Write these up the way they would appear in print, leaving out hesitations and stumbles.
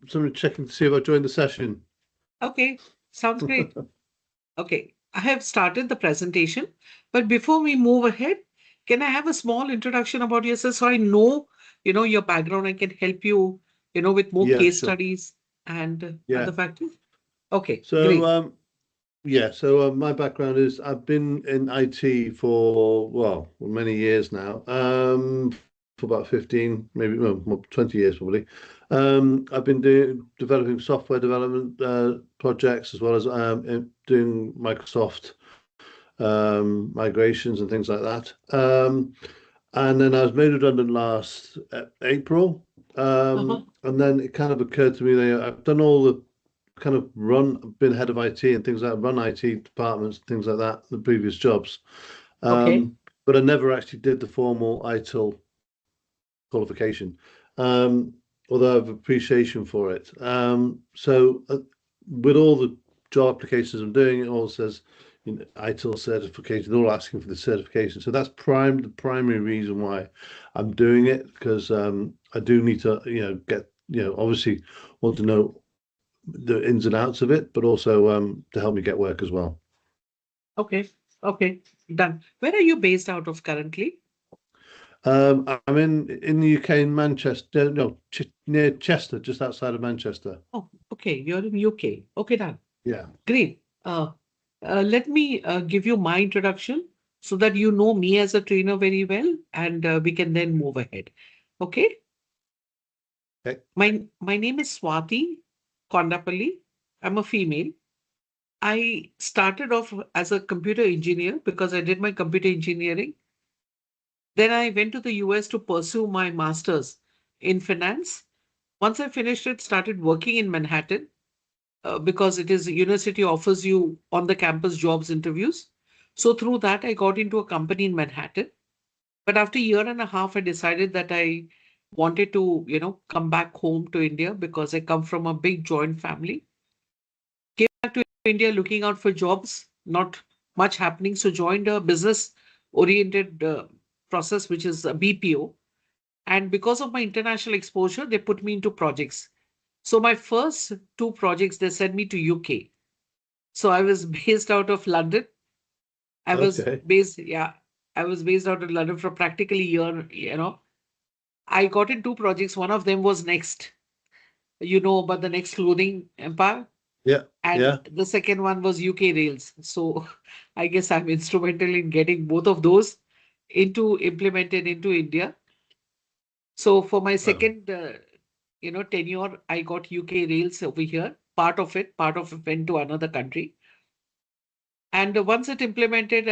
somebody checking to see if I joined the session. Okay, sounds great. Okay, I have started the presentation, but before we move ahead, can I have a small introduction about yourself so I know, your background and can help you, with more Yeah, case sure. studies and Yeah. other factors? Okay, So, great. yeah, so my background is I've been in IT for, well, many years now, for about 15, maybe well, 20 years probably. I've been developing software development projects as well as doing Microsoft migrations and things like that. And then I was made redundant last April. Uh-huh. And then it kind of occurred to me that I've done all the kind of been head of IT and things like run IT departments, things like that, the previous jobs. Okay. But I never actually did the formal ITIL qualification, although I have appreciation for it. With all the job applications I'm doing, it all says, ITIL certification, they're all asking for the certification. So that's the primary reason why I'm doing it, because I do need to, get, obviously want to know the ins and outs of it, but also to help me get work as well. Okay. Okay. Done. Where are you based out of currently? I'm in the UK in Manchester, no, near Chester, just outside of Manchester. Oh, okay. You're in UK. Okay, done. Yeah. Great. Let me give you my introduction so that you know me as a trainer very well, and we can then move ahead. Okay. Okay. My name is Swati Kondapalli. I'm a female. I started off as a computer engineer because I did my computer engineering. Then I went to the US to pursue my master's in finance. Once I finished it, started working in Manhattan because it is university offers you on the campus jobs interviews. So through that, I got into a company in Manhattan. But after a year and a half, I decided that I wanted to, come back home to India because I come from a big joint family. Came back to India looking out for jobs, not much happening. So joined a business oriented process, which is a BPO. And because of my international exposure, they put me into projects. So my first two projects, they sent me to UK. So I was based out of London. I was Okay. based, yeah, I was based out of London for practically a year. I got in two projects. One of them was Next, about the Next clothing empire. Yeah. And Yeah. the second one was UK Rails. So I guess I'm instrumental in getting both of those implemented into India. So for my Wow. second, tenure, I got UK Rails over here. Part of it went to another country. And once it implemented,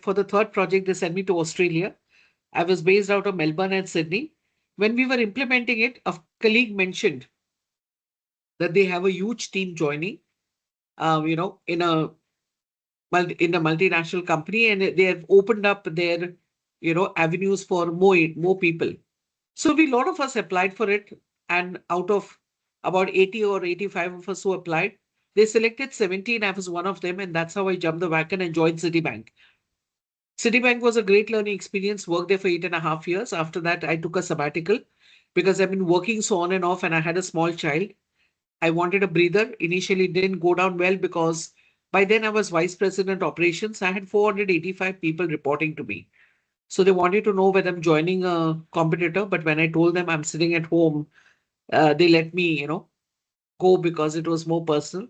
for the third project, they sent me to Australia. I was based out of Melbourne and Sydney. When we were implementing it, a colleague mentioned that they have a huge team joining, in a multinational company, and they have opened up their, avenues for more people. So we, a lot of us applied for it, and out of about 80 or 85 of us who applied, they selected 17. I was one of them, and that's how I jumped the wagon and joined Citibank. Citibank was a great learning experience, worked there for 8.5 years. After that, I took a sabbatical because I've been working so on and off, and I had a small child. I wanted a breather. Initially, it didn't go down well because by then I was vice president operations. I had 485 people reporting to me. So they wanted to know whether I'm joining a competitor. But when I told them I'm sitting at home, they let me, go because it was more personal.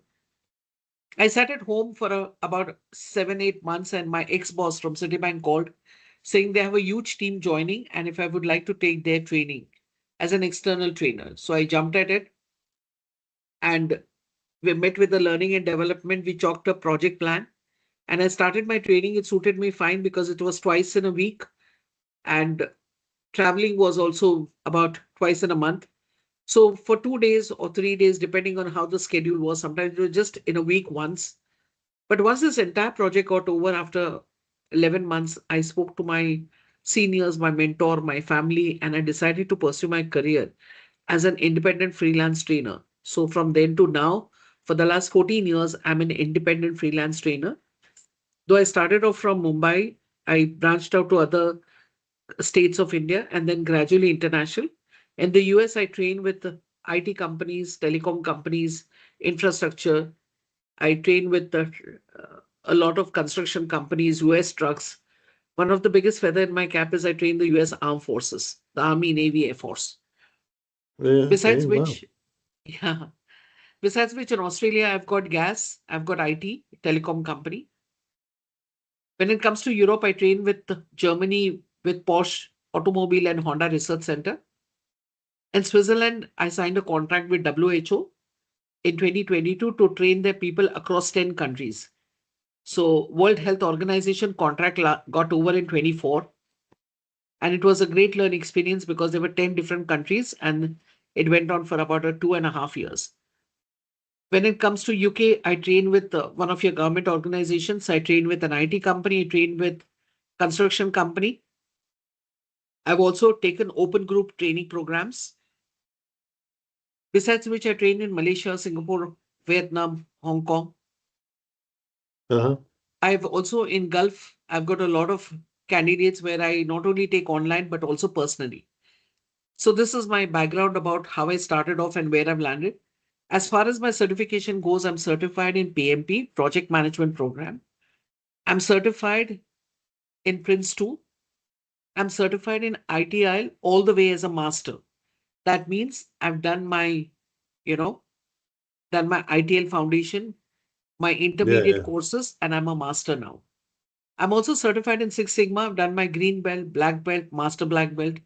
I sat at home for about 7, 8 months, and my ex-boss from Citibank called saying they have a huge team joining and if I would like to take their training as an external trainer. So I jumped at it and we met with the learning and development. We chalked a project plan and I started my training. It suited me fine because it was twice in a week and traveling was also about twice in a month. So for 2 days or 3 days, depending on how the schedule was, sometimes it was just in a week once. But once this entire project got over after 11 months, I spoke to my seniors, my mentor, my family, and I decided to pursue my career as an independent freelance trainer. So from then to now, for the last 14 years, I'm an independent freelance trainer. Though I started off from Mumbai, I branched out to other states of India and then gradually international. In the US, I train with IT companies, telecom companies, infrastructure. I train with a lot of construction companies, US trucks. One of the biggest feather in my cap is I train the US Armed Forces, the Army, Navy, Air Force. Yeah, okay, Besides wow. which, yeah, besides which in Australia, I've got gas, I've got IT, telecom company. When it comes to Europe, I train with Germany with Porsche Automobile and Honda Research Center. In Switzerland, I signed a contract with WHO in 2022 to train their people across 10 countries. So World Health Organization contract got over in 24. And it was a great learning experience because there were 10 different countries and it went on for about 2.5 years. When it comes to UK, I train with one of your government organizations. I train with an IT company. I train with construction company. I've also taken open group training programs. Besides which, I train in Malaysia, Singapore, Vietnam, Hong Kong. Uh-huh. I've also in Gulf, I've got a lot of candidates where I not only take online, but also personally. So this is my background about how I started off and where I've landed. As far as my certification goes, I'm certified in PMP, Project Management Program. I'm certified in Prince 2. I'm certified in ITIL all the way as a master. That means I've done my, done my ITL Foundation, my intermediate Yeah. courses, and I'm a master now. I'm also certified in Six Sigma. I've done my green belt, black belt, master black belt,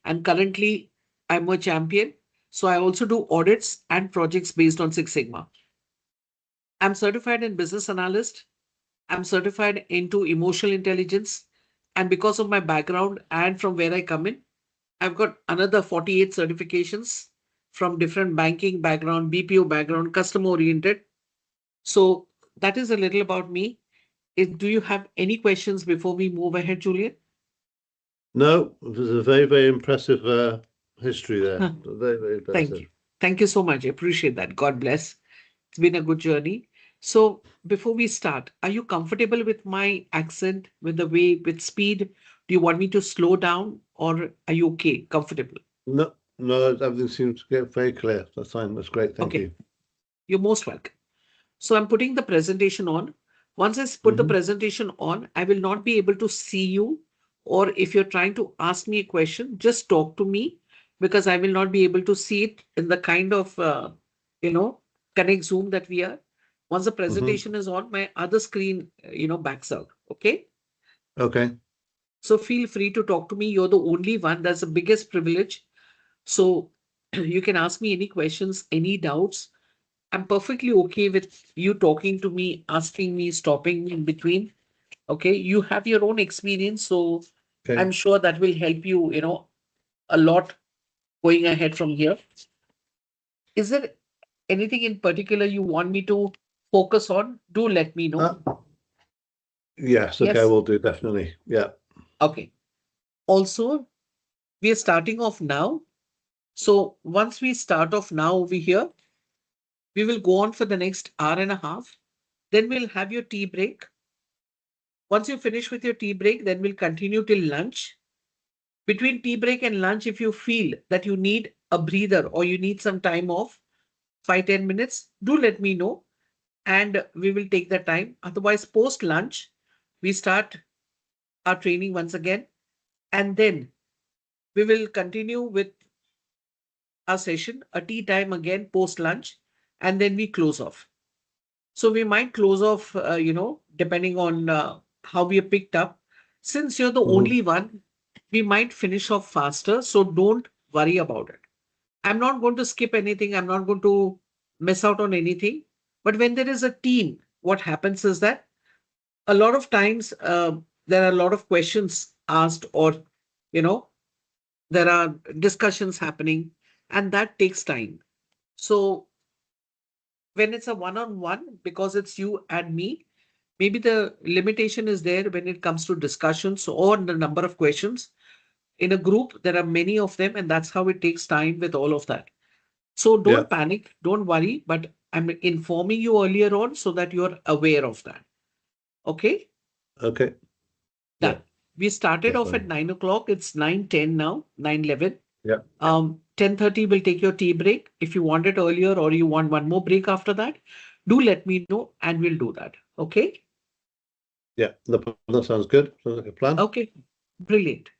and currently I'm a champion. So I also do audits and projects based on Six Sigma. I'm certified in business analyst. I'm certified into emotional intelligence. And because of my background and from where I come in, I've got another 48 certifications from different banking background, BPO background, customer oriented. So that is a little about me. Do you have any questions before we move ahead, Julian? No, there's a very, very impressive history there. Huh. Very, very Thank impressive. you. Thank you so much. I appreciate that. God bless. It's been a good journey. So before we start, are you comfortable with my accent, with the way, with speed? Do you want me to slow down or are you okay, comfortable? No, no, everything seems to get very clear. That's fine. That's great. Thank Okay, you. you're most welcome. So I'm putting the presentation on. Once I put the presentation on, I will not be able to see you. Or if you're trying to ask me a question, just talk to me because I will not be able to see it in the kind of, connect Zoom that we are. Once the presentation is on, my other screen, backs out. Okay. Okay. So feel free to talk to me. You're the only one. That's the biggest privilege. So you can ask me any questions, any doubts. I'm perfectly okay with you talking to me, asking me, stopping me in between. Okay. You have your own experience. So Okay. I'm sure that will help you, a lot going ahead from here. Is there anything in particular you want me to focus on? Do let me know. Yes. Okay. Yes. We'll do definitely. Yeah. Okay. Also, we are starting off now. So once we start off now over here, we will go on for the next hour and a half. Then we'll have your tea break. Once you finish with your tea break, then we'll continue till lunch. Between tea break and lunch, if you feel that you need a breather or you need some time off, 5-10 minutes, do let me know and we will take the time. Otherwise, post lunch, we start our training once again and then we will continue with our session, a tea time again post lunch, and then we close off. So we might close off, depending on how we are picked up. Since you're the only one, we might finish off faster. So don't worry about it. I'm not going to skip anything. I'm not going to miss out on anything. But when there is a team, what happens is that a lot of times there are a lot of questions asked or, you know, there are discussions happening and that takes time. So when it's a one-on-one, because it's you and me, maybe the limitation is there when it comes to discussions or the number of questions. In a group, there are many of them, and that's how it takes time with all of that. So Yeah. don't panic, don't worry, but I'm informing you earlier on so that you're aware of that. Okay, Okay. Yeah. done. We started That's off at fine. 9 o'clock. It's 9:10 now, 9:11. Yeah. 10:30 we'll take your tea break. If you want it earlier or you want one more break after that, do let me know and we'll do that. Okay? Yeah, that sounds good. Sounds like a plan. Okay, brilliant.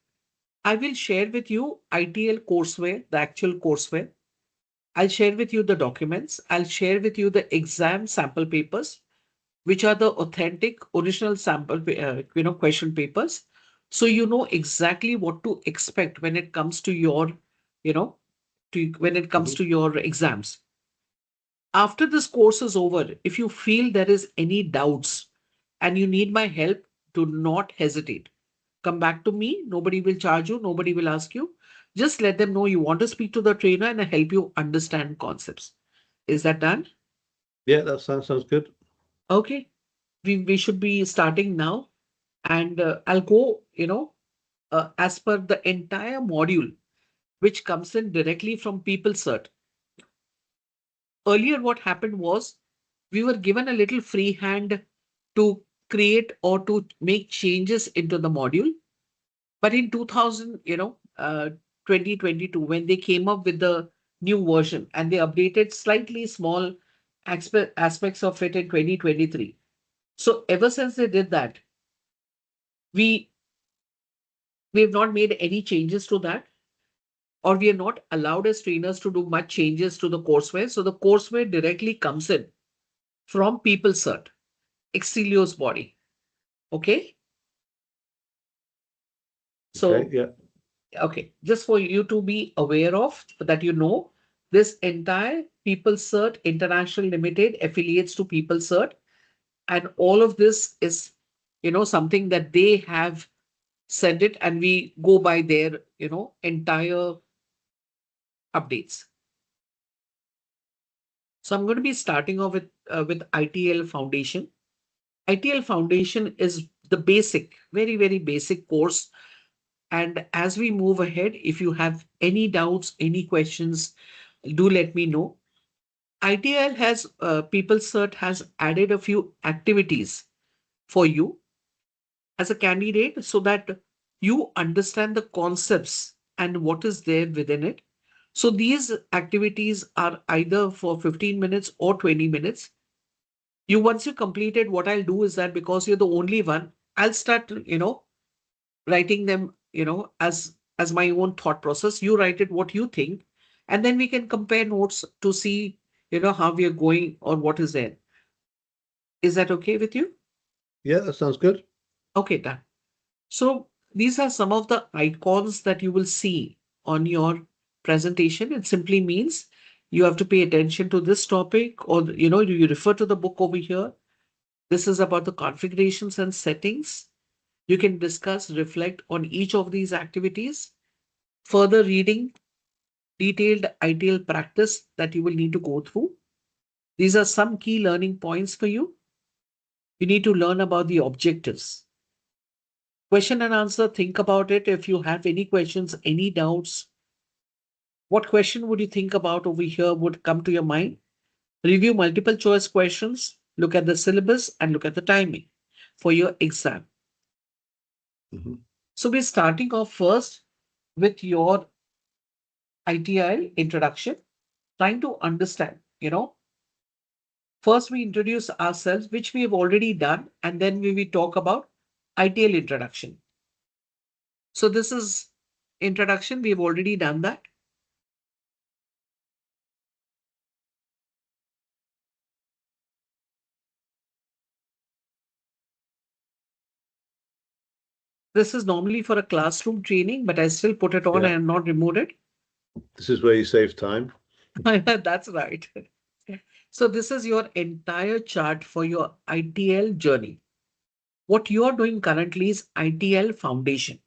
I will share with you ITL courseware, the actual courseware. I'll share with you the documents. I'll share with you the exam sample papers, which are the authentic original sample, question papers. So you know exactly what to expect when it comes to your, when it comes to your exams. After this course is over, if you feel there is any doubts and you need my help, do not hesitate. Come back to me. Nobody will charge you. Nobody will ask you. Just let them know you want to speak to the trainer and help you understand concepts. Is that done? Yeah, that sounds good. Okay. We should be starting now. And I'll go, as per the entire module, which comes in directly from PeopleCert. Earlier, what happened was we were given a little free hand to create or to make changes into the module. But in 2022, when they came up with the new version and they updated slightly small aspects of it in 2023. So ever since they did that, we have not made any changes to that, or we are not allowed as trainers to do much changes to the courseware. So the courseware directly comes in from PeopleCert, AXELOS body. Okay. Okay, So, yeah. okay, just for you to be aware of that, this entire PeopleCert International Limited affiliates to PeopleCert, and all of this is, something that they have sent it, and we go by their, entire updates. So I'm going to be starting off with ITL Foundation. ITL Foundation is the basic, very, very basic course. And as we move ahead, if you have any doubts, any questions, do let me know. ITL has, PeopleCert has added a few activities for you as a candidate so that you understand the concepts and what is there within it. So these activities are either for 15 minutes or 20 minutes. Once you completed, what I'll do is that because you're the only one, I'll start, writing them, as my own thought process. You write it what you think, and then we can compare notes to see, how we are going or what is there. Is that okay with you? Yeah, that sounds good. Okay, done. So these are some of the icons that you will see on your presentation. It simply means you have to pay attention to this topic, or, you refer to the book over here. This is about the configurations and settings. You can discuss, reflect on each of these activities. Further reading, detailed ITL practice that you will need to go through. These are some key learning points for you. You need to learn about the objectives. Question and answer, think about it. If you have any questions, any doubts, what question would you think about over here would come to your mind? Review multiple choice questions, look at the syllabus, and look at the timing for your exam. So we're starting off first with your ITIL introduction, trying to understand, first we introduce ourselves, which we have already done, and then we will talk about ITL introduction. So this is introduction. We have already done that. This is normally for a classroom training, but I still put it on and not removed it. This is where you save time. That's right. So this is your entire chart for your ITL journey. What you are doing currently is ITL Foundation.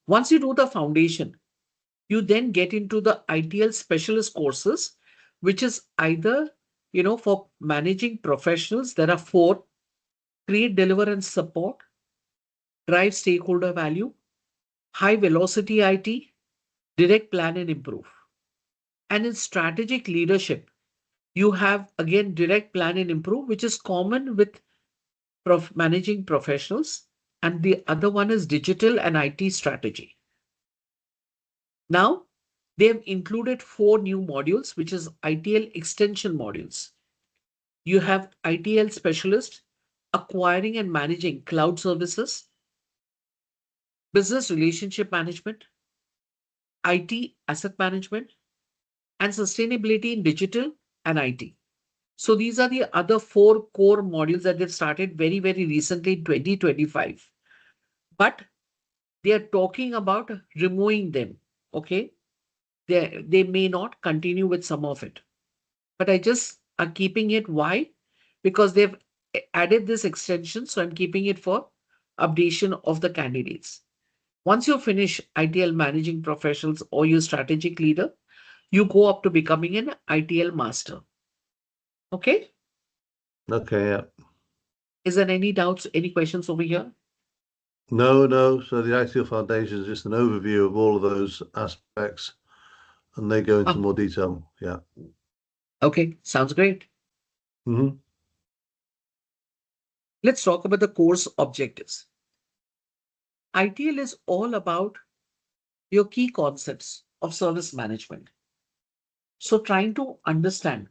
Once you do the foundation, you then get into the ITL specialist courses, which is either, for managing professionals. There are 4: create, deliver, and support, drive stakeholder value, high velocity IT, direct, plan, and improve. And in strategic leadership, you have again direct, plan, and improve, which is common with managing professionals. And the other one is digital and IT strategy. Now, They have included 4 new modules, which is ITL extension modules. You have ITL specialist, acquiring and managing cloud services, business relationship management, IT asset management, and sustainability in digital and IT. So these are the other 4 core modules that they've started very, very recently in 2025. But they are talking about removing them. Okay. They may not continue with some of it. But I just are keeping it. Why? Because they've added this extension. So I'm keeping it for updation of the candidates. Once you finish ITL managing professionals or your strategic leader, you go up to becoming an ITL master. Okay. Okay, yeah. Is there any doubts, any questions over here? No. So the ITIL Foundation is just an overview of all of those aspects, and they go into more detail. Yeah. Okay, sounds great. Mm-hmm. Let's talk about the course objectives. ITL is all about your key concepts of service management. So trying to understand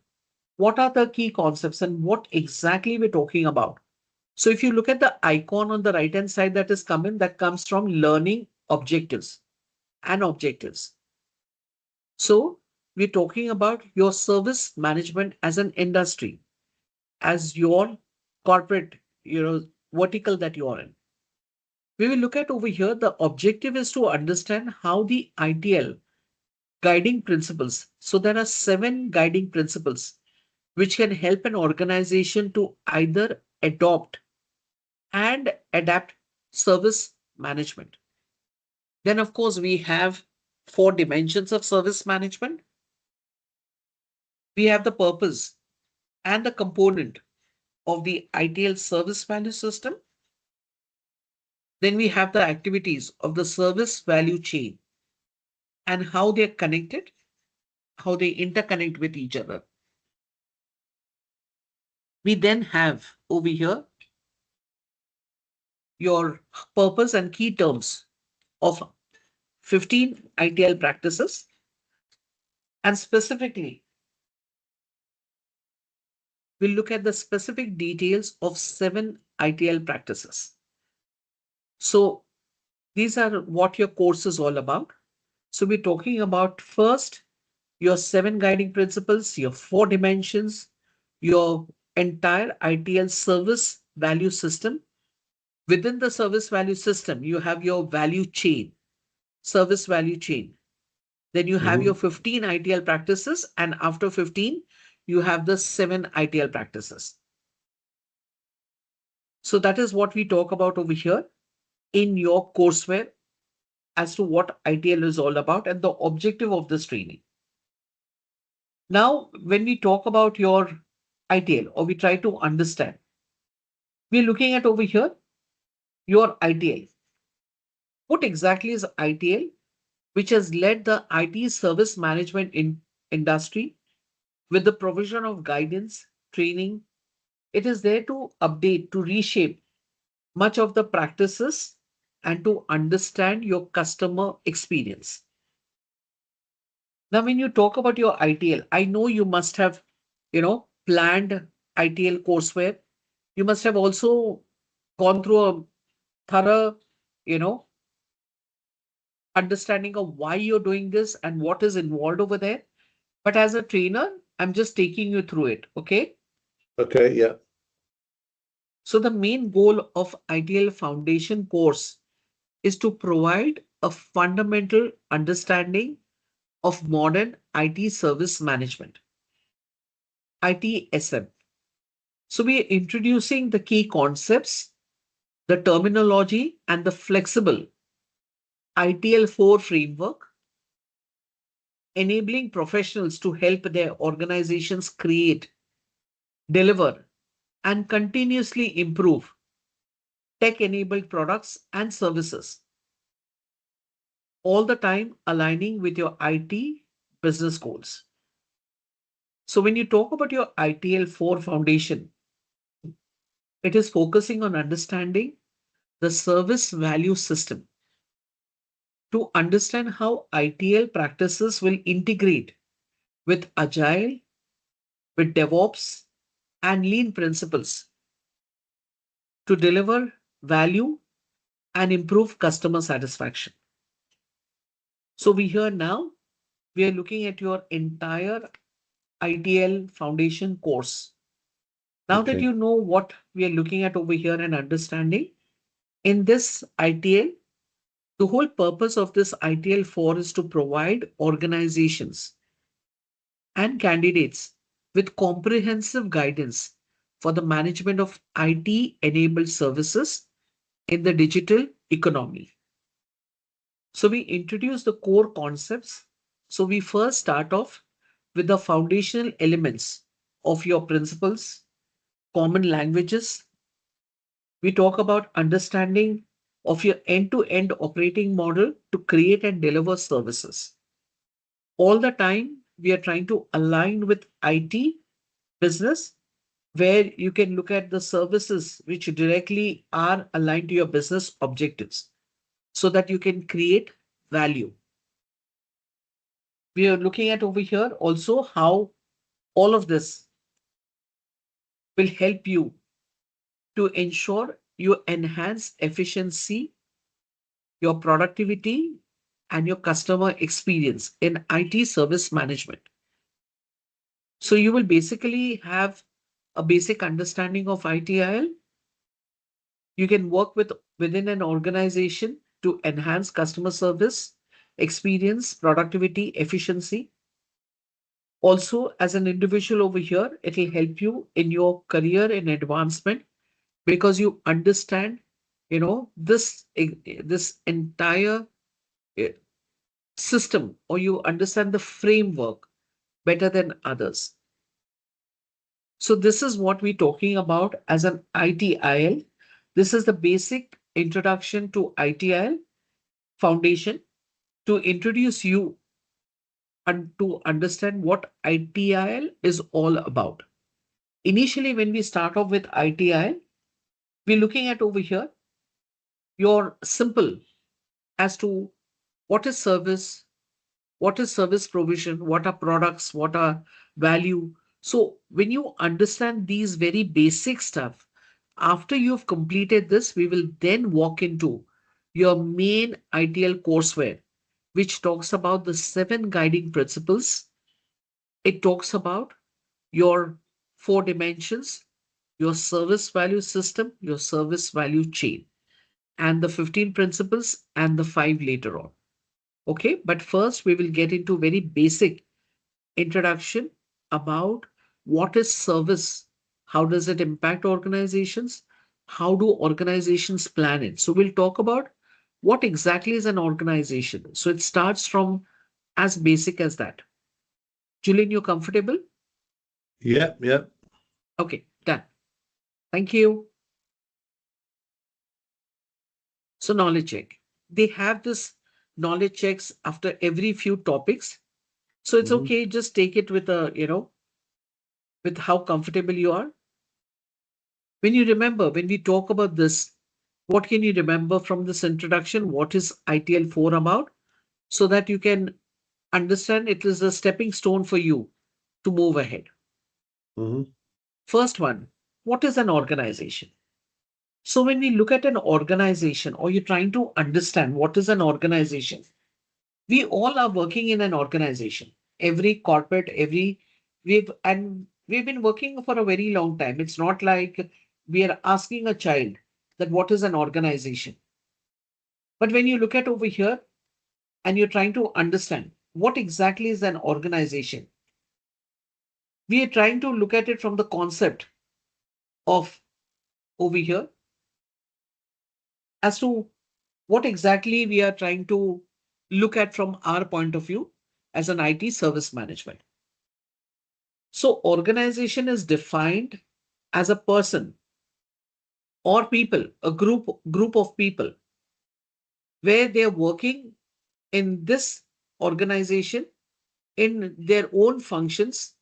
what are the key concepts and what exactly we're talking about. So if you look at the icon on the right hand side that is coming, that comes from learning objectives and objectives. So we're talking about your service management as an industry, as your corporate, vertical that you're in. We will look at over here, the objective is to understand how the ITL guiding principles. So there are 7 guiding principles which can help an organization to either adopt and adapt service management. Then, of course, we have 4 dimensions of service management. We have the purpose and the component of the ITL service value system. Then we have the activities of the service value chain and how they're connected, how they interconnect with each other. We then have over here your purpose and key terms of 15 ITL practices, and specifically we'll look at the specific details of 7 ITL practices. So these are what your course is all about. So we're talking about first your 7 guiding principles, your 4 dimensions, your entire ITL service value system. Within the service value system, you have your value chain, service value chain. Then you have your 15 ITL practices, and after 15, you have the 7 ITL practices. So that is what we talk about over here in your courseware as to what ITL is all about and the objective of this training. Now, when we talk about your ITL, or we try to understand, we're looking at over here your ITL. What exactly is ITL, which has led the IT service management industry with the provision of guidance, training? It is there to update, to reshape much of the practices and to understand your customer experience. Now, when you talk about your ITL, I know you must have, planned ITL courseware. You must have also gone through a thorough, understanding of why you're doing this and what is involved over there. But as a trainer, I'm just taking you through it. Okay. Okay, yeah. So the main goal of ITL Foundation course is to provide a fundamental understanding of modern IT service management, ITSM. So we are introducing the key concepts, the terminology, and the flexible ITL 4 framework, enabling professionals to help their organizations create, deliver, and continuously improve tech-enabled products and services, all the time aligning with your IT business goals. So when you talk about your ITL 4 foundation, it is focusing on understanding the service value system, to understand how ITL practices will integrate with Agile, with DevOps, and Lean principles to deliver value and improve customer satisfaction. So we here now, we are looking at your entire ITL Foundation course. Now that Okay. you know what we are looking at over here and understanding, in this ITL, the whole purpose of this ITL 4 is to provide organizations and candidates with comprehensive guidance for the management of IT-enabled services in the digital economy. So we introduce the core concepts. So we first start off with the foundational elements of your principles, common languages. We talk about understanding of your end-to-end operating model to create and deliver services. All the time, we are trying to align with IT business, where you can look at the services which directly are aligned to your business objectives so that you can create value. We are looking at over here also how all of this will help you to ensure you enhance efficiency, your productivity, and your customer experience in IT service management. So you will basically have a basic understanding of ITIL. You can work within an organization to enhance customer service, experience, productivity, efficiency. Also, as an individual over here, it will help you in your career and advancement because you understand, this entire eh, system, or you understand the framework better than others. So this is what we're talking about as an ITIL. This is the basic introduction to ITIL foundation to introduce you and to understand what ITIL is all about. Initially, when we start off with ITIL, we're looking at over here your simple as to what is service provision, what are products, what are value. So when you understand these very basic stuff, after you've completed this, we will then walk into your main ITL courseware, which talks about the 7 guiding principles. It talks about your 4 dimensions, your service value system, your service value chain, and the 15 principles and the 5 later on. Okay, but first we will get into very basic introduction about what is service, how does it impact organizations, how do organizations plan it. So we'll talk about what exactly is an organization. So it starts from as basic as that. Julian, you comfortable? Yep, yep. Okay, done. Thank you. So knowledge check. They have this knowledge checks after every few topics. So it's Hmm. okay, just take it with with how comfortable you are. When you remember, when we talk about this, what can you remember from this introduction? What is ITL 4 about? So that you can understand it is a stepping stone for you to move ahead. Hmm. First one, what is an organization? So when we look at an organization, or you're trying to understand what is an organization, we all are working in an organization. Every corporate, we've been working for a very long time. It's not like we are asking a child that what is an organization. But when you look at over here and you're trying to understand what exactly is an organization, we are trying to look at it from the concept of over here as to what exactly we are trying to look at from our point of view as an IT service management. So organization is defined as a person or people, a group of people where they're working in this organization in their own functions,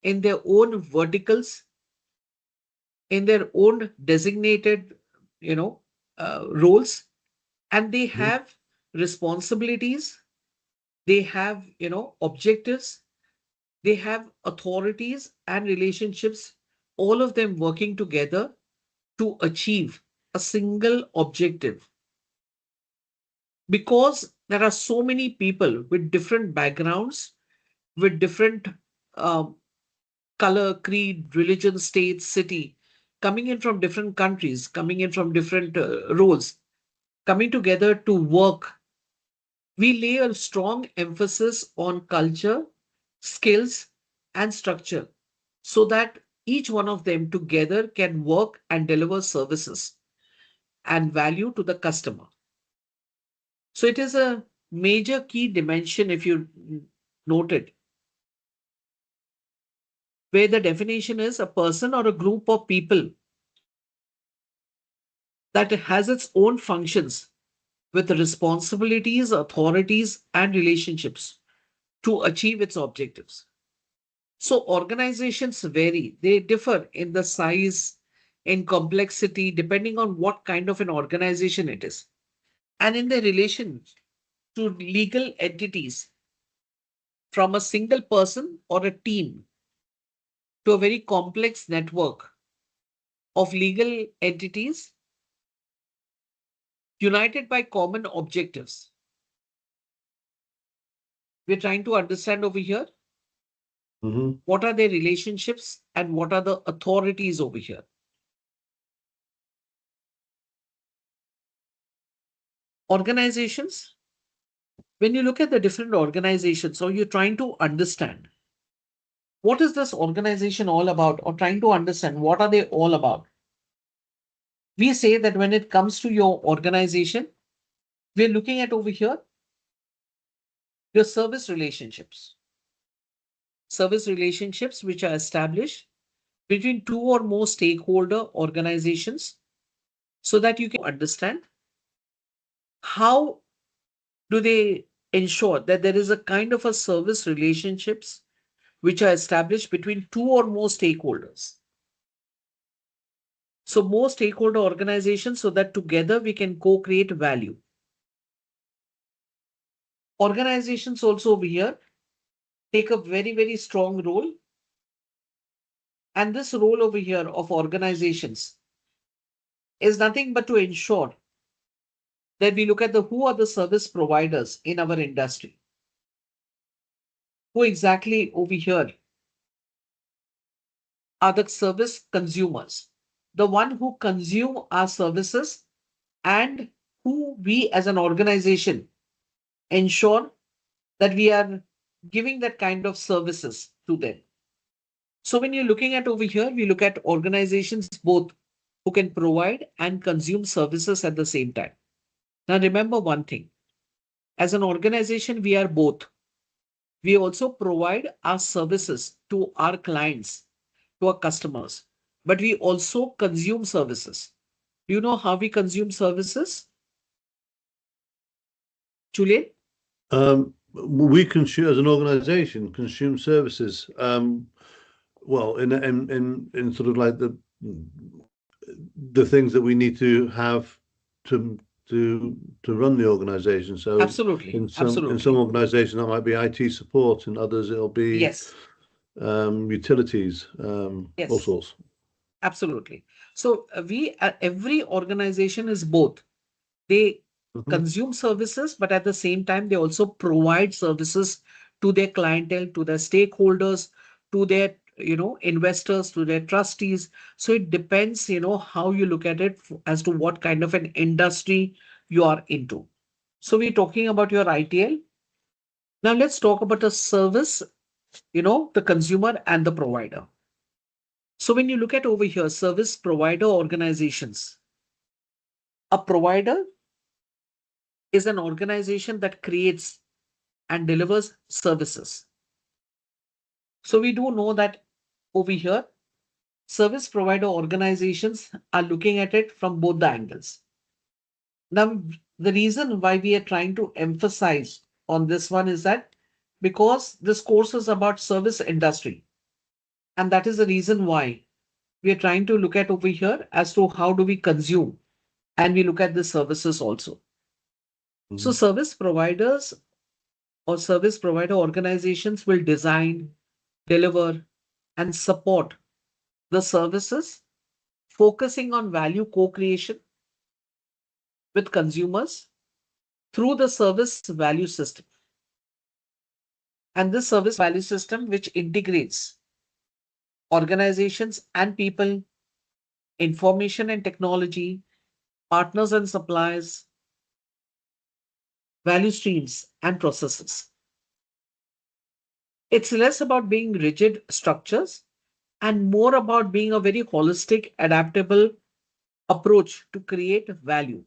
in their own verticals, in their own designated, you know, roles, and they have responsibilities, they have, objectives, they have authorities and relationships, all of them working together to achieve a single objective. Because there are so many people with different backgrounds, with different um, color, creed, religion, state, city, coming in from different countries, coming in from different roles, coming together to work, we lay a strong emphasis on culture, skills, and structure so that each one of them together can work and deliver services and value to the customer. So it is a major key dimension, if you note it, where the definition is a person or a group of people that has its own functions with responsibilities, authorities, and relationships to achieve its objectives. So organizations vary, they differ in the size, in complexity, depending on what kind of an organization it is, and in their relation to legal entities, from a single person or a team to a very complex network of legal entities united by common objectives. We're trying to understand over here what are their relationships and what are the authorities over here. Organizations, when you look at the different organizations, so you're trying to understand what is this organization all about, or trying to understand what are they all about. We say that when it comes to your organization, we're looking at over here your service relationships. Service relationships which are established between two or more stakeholder organizations so that you can understand how do they ensure that there is a kind of a service relationships which are established between two or more stakeholders. So more stakeholder organizations so that together we can co-create value. Organizations also over here take a very, very strong role. And this role over here of organizations is nothing but to ensure that we look at who are the service providers in our industry. Who exactly over here are the service consumers, the one who consume our services and who we as an organization ensure that we are giving that kind of services to them. So when you're looking at over here, we look at organizations both who can provide and consume services at the same time. Now remember one thing, as an organization, we are both. We also provide our services to our clients, to our customers, but we also consume services. Do you know how we consume services, Julian? We consume, as an organization, consume services. Well, in sort of like the things that we need to have to run the organization. So Absolutely. in some Absolutely. organizations that might be IT support, and others it'll be Yes. Utilities, Yes. all sorts. Absolutely. So every organization is both. They consume services, but at the same time, they also provide services to their clientele, to their stakeholders, to their, investors, to their trustees. So it depends, how you look at it as to what kind of an industry you are into. So we're talking about your ITL. Now let's talk about a service, the consumer and the provider. So when you look at over here, service provider organizations, a provider is an organization that creates and delivers services. So we do know that over here, service provider organizations are looking at it from both the angles. Now, the reason why we are trying to emphasize on this one is that because this course is about service industry. And that is the reason why we are trying to look at over here as to how do we consume, and we look at the services also. So service providers or service provider organizations will design, deliver, and support the services, focusing on value co-creation with consumers through the service value system. And this service value system, which integrates organizations and people, information and technology, partners and suppliers, value streams, and processes. It's less about being rigid structures and more about being a very holistic, adaptable approach to create value.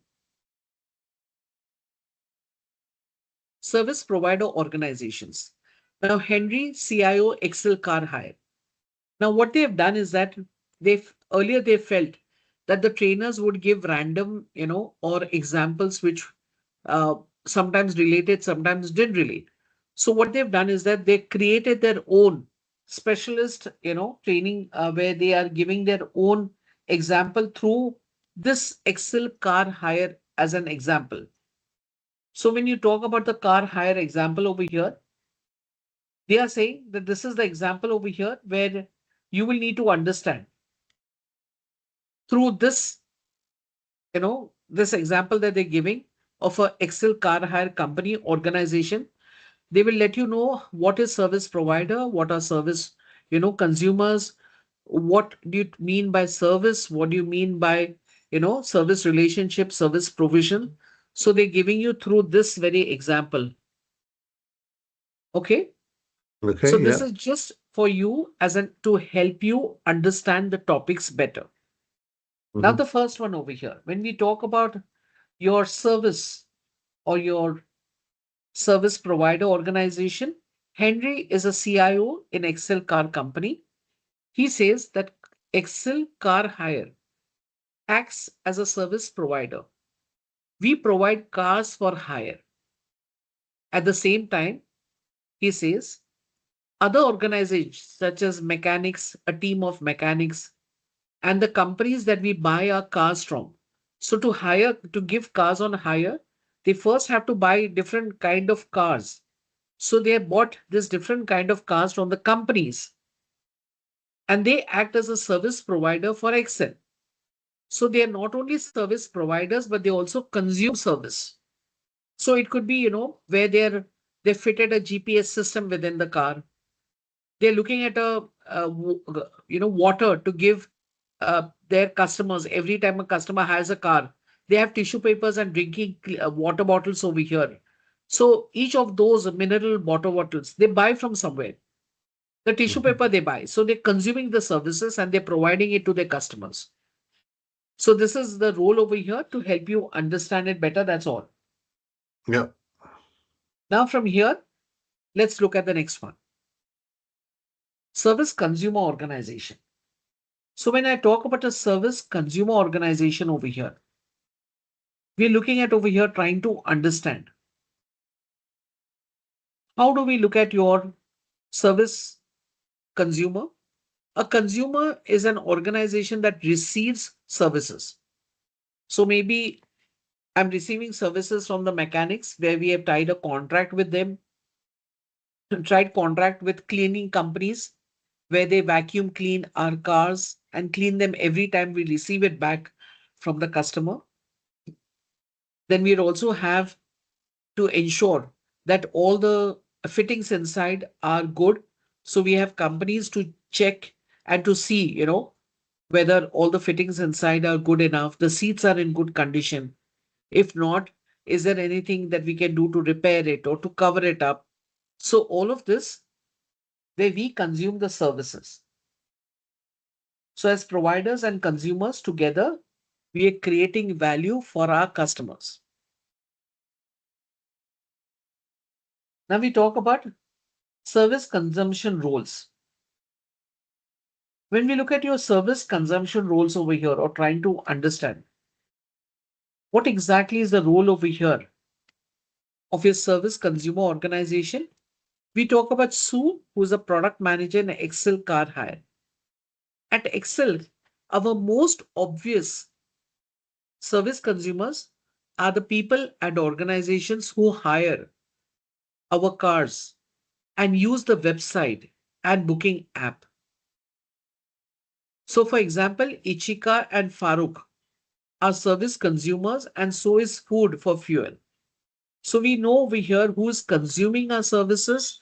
Service provider organizations. Now, Henry, CIO, Excel Car Hire. Now, what they have done is that earlier they felt that the trainers would give random, or examples which uh, sometimes related, sometimes didn't relate. So what they've done is that they created their own specialist, training where they are giving their own example through this Excel car hire as an example. So when you talk about the car hire example over here, they are saying that this is the example over here where you will need to understand through this, this example that they're giving of a Excel car hire company organization. They will let you know what is service provider, what are service, consumers, what do you mean by service, what do you mean by, service relationship, service provision. So they're giving you through this very example. Okay. Okay, So this yeah. is just for you as an to help you understand the topics better. Now, the first one over here, when we talk about your service or your service provider organization, Henry is a CIO in Excel Car Company. He says that Excel Car Hire acts as a service provider. We provide cars for hire. At the same time, he says, other organizations such as mechanics, a team of mechanics, and the companies that we buy our cars from. So to give cars on hire, they first have to buy different kind of cars. So they bought this different kind of cars from the companies and they act as a service provider for Excel. So they are not only service providers, but they also consume service. So it could be, where they fitted a GPS system within the car. They're looking at water to give their customers. Every time a customer has a car, they have tissue papers and drinking water bottles over here. So each of those mineral water bottles, they buy from somewhere. The tissue paper they buy. So they're consuming the services and they're providing it to their customers. So this is the role over here to help you understand it better. That's all. Yeah. Now from here, let's look at the next one. Service consumer organization. So when I talk about a service consumer organization over here, we're looking at over here trying to understand how do we look at your service consumer? A consumer is an organization that receives services. So maybe I'm receiving services from the mechanics where we have tied a contract with them, tried contract with cleaning companies where they vacuum clean our cars and clean them every time we receive it back from the customer. Then we also have to ensure that all the fittings inside are good. So we have companies to check and to see, whether all the fittings inside are good enough, the seats are in good condition. If not, is there anything that we can do to repair it or to cover it up? So all of this, where we consume the services. So as providers and consumers together, we are creating value for our customers. Now we talk about service consumption roles. When we look at your service consumption roles over here or trying to understand what exactly is the role over here of your service consumer organization, we talk about Sue, who is a product manager in Excel Car Hire. At Excel, our most obvious service consumers are the people and organizations who hire our cars and use the website and booking app. So for example, Ichika and Farooq are service consumers and so is food for fuel. So we know over here who is consuming our services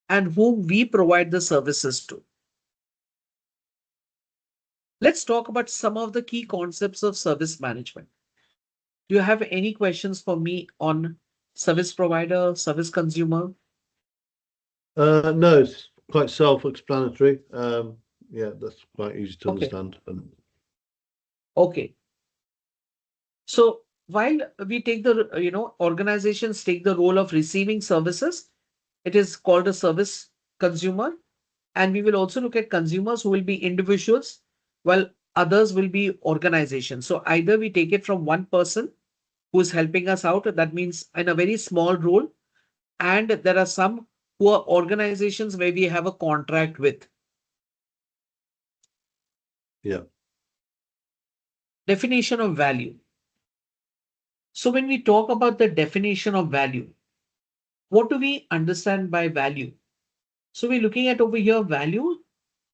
and whom we provide the services to. Let's talk about some of the key concepts of service management. Do you have any questions for me on service provider, service consumer? No, it's quite self-explanatory. Yeah, that's quite easy to Okay. understand. Okay. So while we take the, organizations take the role of receiving services, it is called a service consumer. And we will also look at consumers who will be individuals, while others will be organizations. So either we take it from one person who is helping us out, that means in a very small role, and there are some who are organizations where we have a contract with. Yeah. Definition of value. So when we talk about the definition of value, what do we understand by value? So we're looking at over here value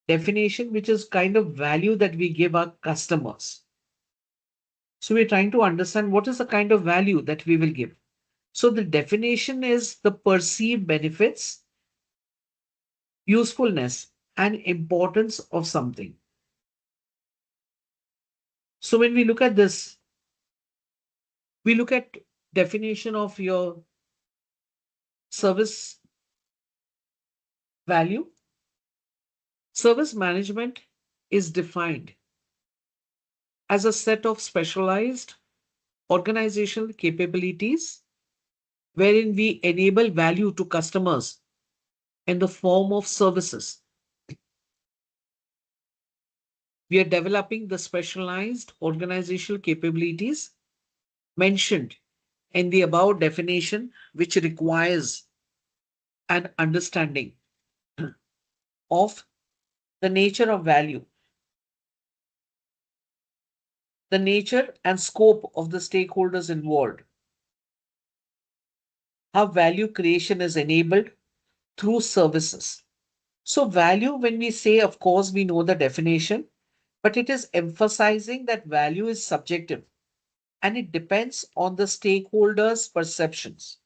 definition, which is kind of value that we give our customers. So we're trying to understand what is the kind of value that we will give. So the definition is the perceived benefits, usefulness, and importance of something. So when we look at this, we look at definition of your service value. Service management is defined as a set of specialized organizational capabilities wherein we enable value to customers in the form of services. We are developing the specialized organizational capabilities mentioned in the above definition, which requires an understanding of the nature of value, the nature and scope of the stakeholders involved, how value creation is enabled through services. So value, when we say, of course, we know the definition, but it is emphasizing that value is subjective and it depends on the stakeholders' perceptions,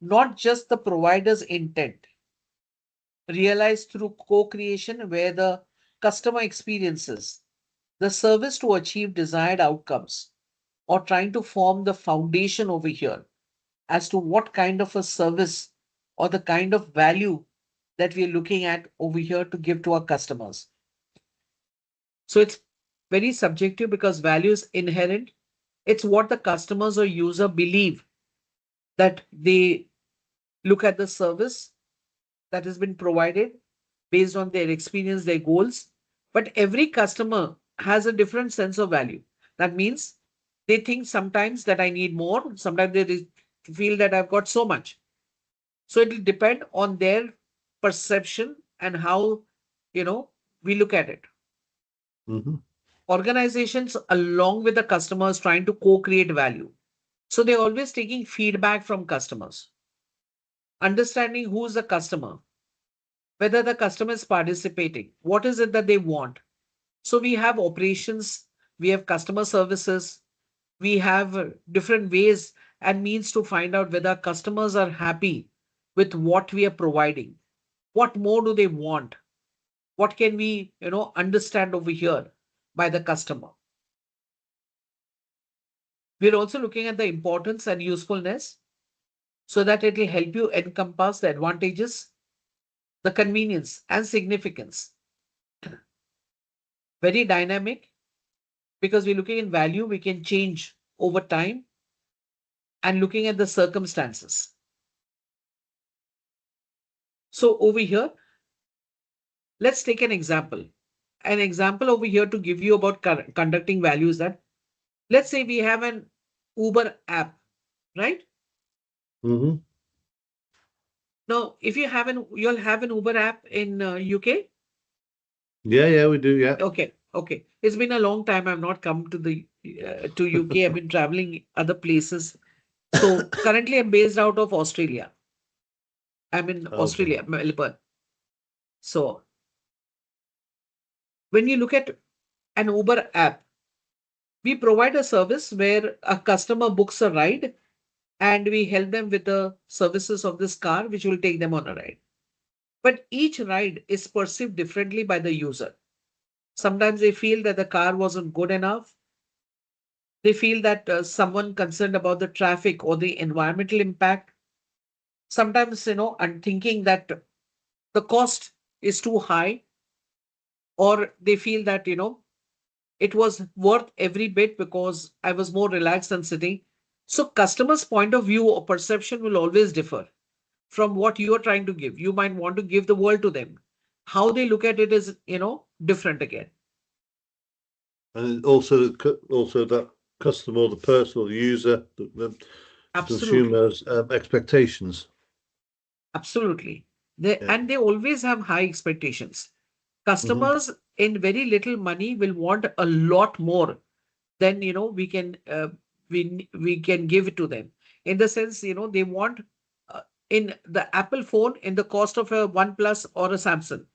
not just the provider's intent, realized through co-creation where the customer experiences the service to achieve desired outcomes or trying to form the foundation over here as to what kind of a service or the kind of value that we're looking at over here to give to our customers. So it's very subjective because value is inherent. It's what the customers or user believe that they look at the service that has been provided based on their experience, their goals. But every customer has a different sense of value. That means they think sometimes that I need more, sometimes they feel that I've got so much. So it will depend on their perception and how, we look at it. Mm-hmm. Organizations, along with the customers, trying to co-create value. So they're always taking feedback from customers, understanding who's the customer, whether the customer is participating, what is it that they want. So we have operations, we have customer services, we have different ways and means to find out whether customers are happy with what we are providing. What more do they want? What can we, understand over here by the customer? We're also looking at the importance and usefulness so that it will help you encompass the advantages, the convenience and significance. Very dynamic because we're looking at value, we can change over time and looking at the circumstances. So over here, let's take an example. An example over here to give you about conducting values that, let's say we have an Uber app, right? Mm-hmm. Now, if you have you'll have an Uber app in UK. Yeah, we do. Yeah. Okay. It's been a long time. I've not come to the to UK. I've been traveling other places. So currently I'm based out of Australia. I'm in Okay. Australia, Melbourne. So when you look at an Uber app, we provide a service where a customer books a ride and we help them with the services of this car, which will take them on a ride. But each ride is perceived differently by the user. Sometimes they feel that the car wasn't good enough. They feel that someone concerned about the traffic or the environmental impact. Sometimes, I'm thinking that the cost is too high, or they feel that, it was worth every bit because I was more relaxed and sitting. So customers' point of view or perception will always differ from what you are trying to give. You might want to give the world to them. How they look at it is, different again. And also, also that customer, the person, or the user, the Absolutely. consumer's expectations. Absolutely. Yeah. And they always have high expectations. Hmm. Customers in very little money will want a lot more than, we can give it to them. In the sense, they want in the Apple phone in the cost of a OnePlus or a Samsung,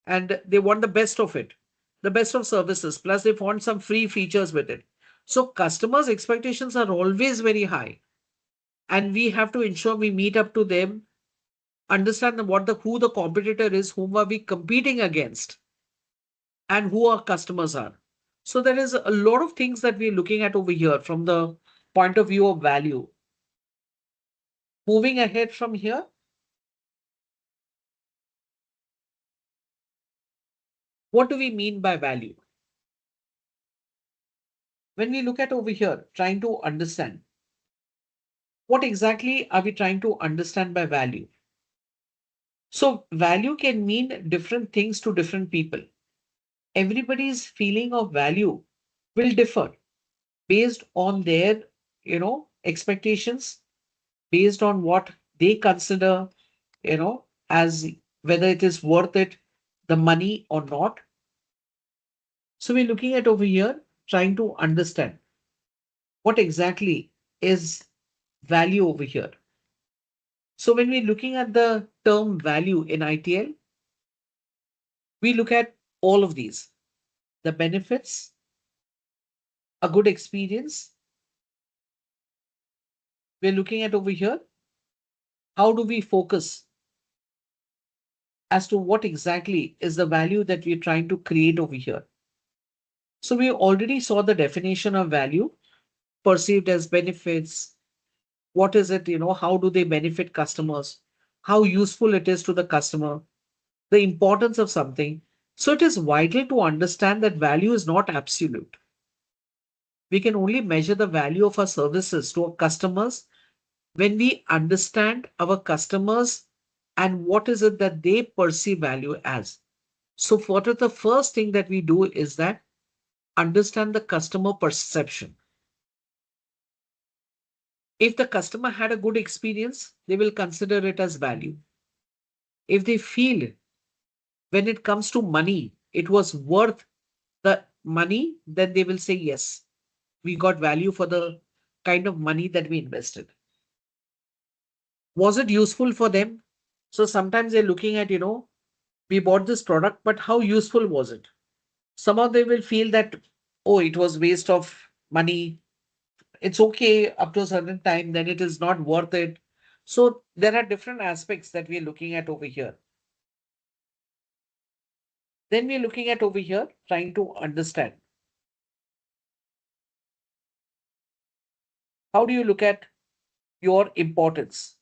and they want the best of it, the best of services. Plus, they want some free features with it. So customers' expectations are always very high, and we have to ensure we meet up to them, understand who the competitor is, whom are we competing against, and who our customers are. So there is a lot of things that we're looking at over here from the point of view of value. Moving ahead from here, what do we mean by value? When we look at over here, trying to understand, what exactly are we trying to understand by value? So value can mean different things to different people. Everybody's feeling of value will differ based on their, expectations, based on what they consider, as whether it is worth it, the money or not. So we're looking at over here, trying to understand what exactly is value over here. So when we're looking at the term value in ITL, we look at all of these, the benefits, a good experience. We're looking at over here, how do we focus as to what exactly is the value that we're trying to create over here. So we already saw the definition of value perceived as benefits. What is it? How do they benefit customers? How useful it is to the customer, the importance of something. So it is vital to understand that value is not absolute. We can only measure the value of our services to our customers when we understand our customers and what is it that they perceive value as. So what is the first thing that we do is that understand the customer perception. If the customer had a good experience, they will consider it as value. If they feel when it comes to money, it was worth the money, then they will say, yes, we got value for the kind of money that we invested. Was it useful for them? So sometimes they're looking at, we bought this product, but how useful was it? Some of them will feel that, oh, it was waste of money. It's okay up to a certain time, then it is not worth it. So there are different aspects that we're looking at over here. Then we're looking at over here, trying to understand. How do you look at your importance?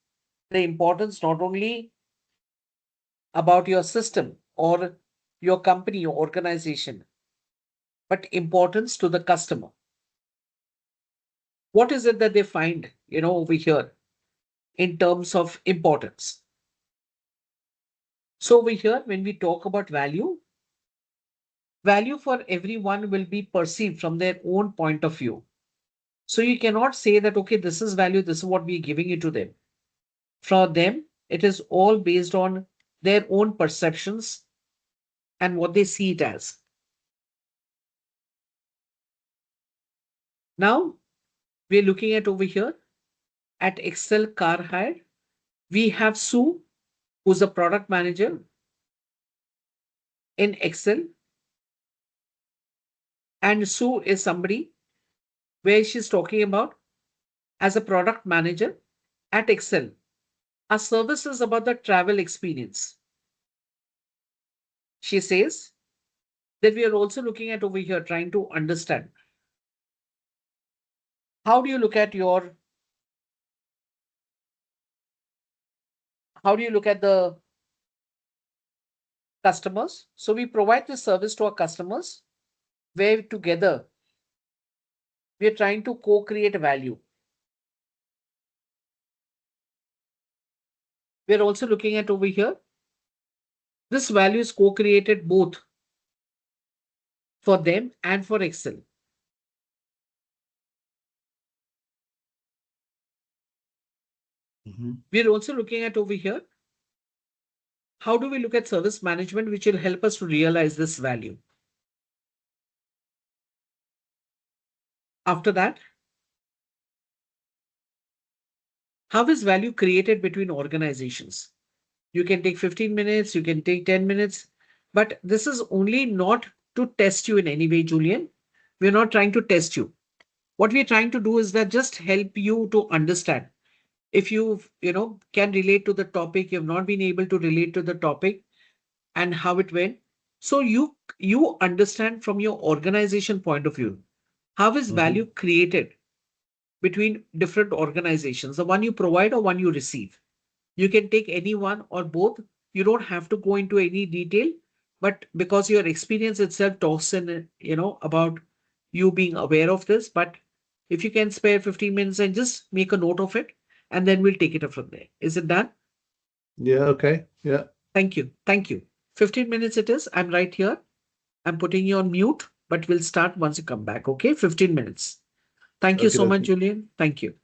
The importance not only about your system or your company or organization, but importance to the customer. What is it that they find, over here in terms of importance? So over here, when we talk about value, value for everyone will be perceived from their own point of view. So you cannot say that, okay, this is value, this is what we're giving it to them. For them, it is all based on their own perceptions and what they see it as. Now we're looking at over here at Excel car hire. We have Sue, who's a product manager in Excel. And Sue is somebody where she's talking about as a product manager at Excel. Our service is about the travel experience. She says that we are also looking at over here trying to understand how do you look at your how do you look at the customers. So we provide this service to our customers where together we are trying to co-create value. We're also looking at over here. This value is co-created both for them and for Excel. We're also looking at over here. How do we look at service management, which will help us to realize this value? After that, how is value created between organizations? You can take 15 minutes, you can take 10 minutes, but this is only not to test you in any way, Julian. We're not trying to test you. What we're trying to do is that just help you to understand. If you can relate to the topic, you've not been able to relate to the topic and how it went. So you understand from your organization point of view, how is value created between different organizations, the one you provide or one you receive. You can take any one or both. You don't have to go into any detail, but because your experience itself talks about you being aware of this. But if you can spare 15 minutes and just make a note of it, and then we'll take it up from there. Is it done? Yeah, okay. Yeah. Thank you. Thank you. 15 minutes it is. I'm right here. I'm putting you on mute, but we'll start once you come back. Okay, 15 minutes. Thank you Okay, so much, okay. Julian. Thank you.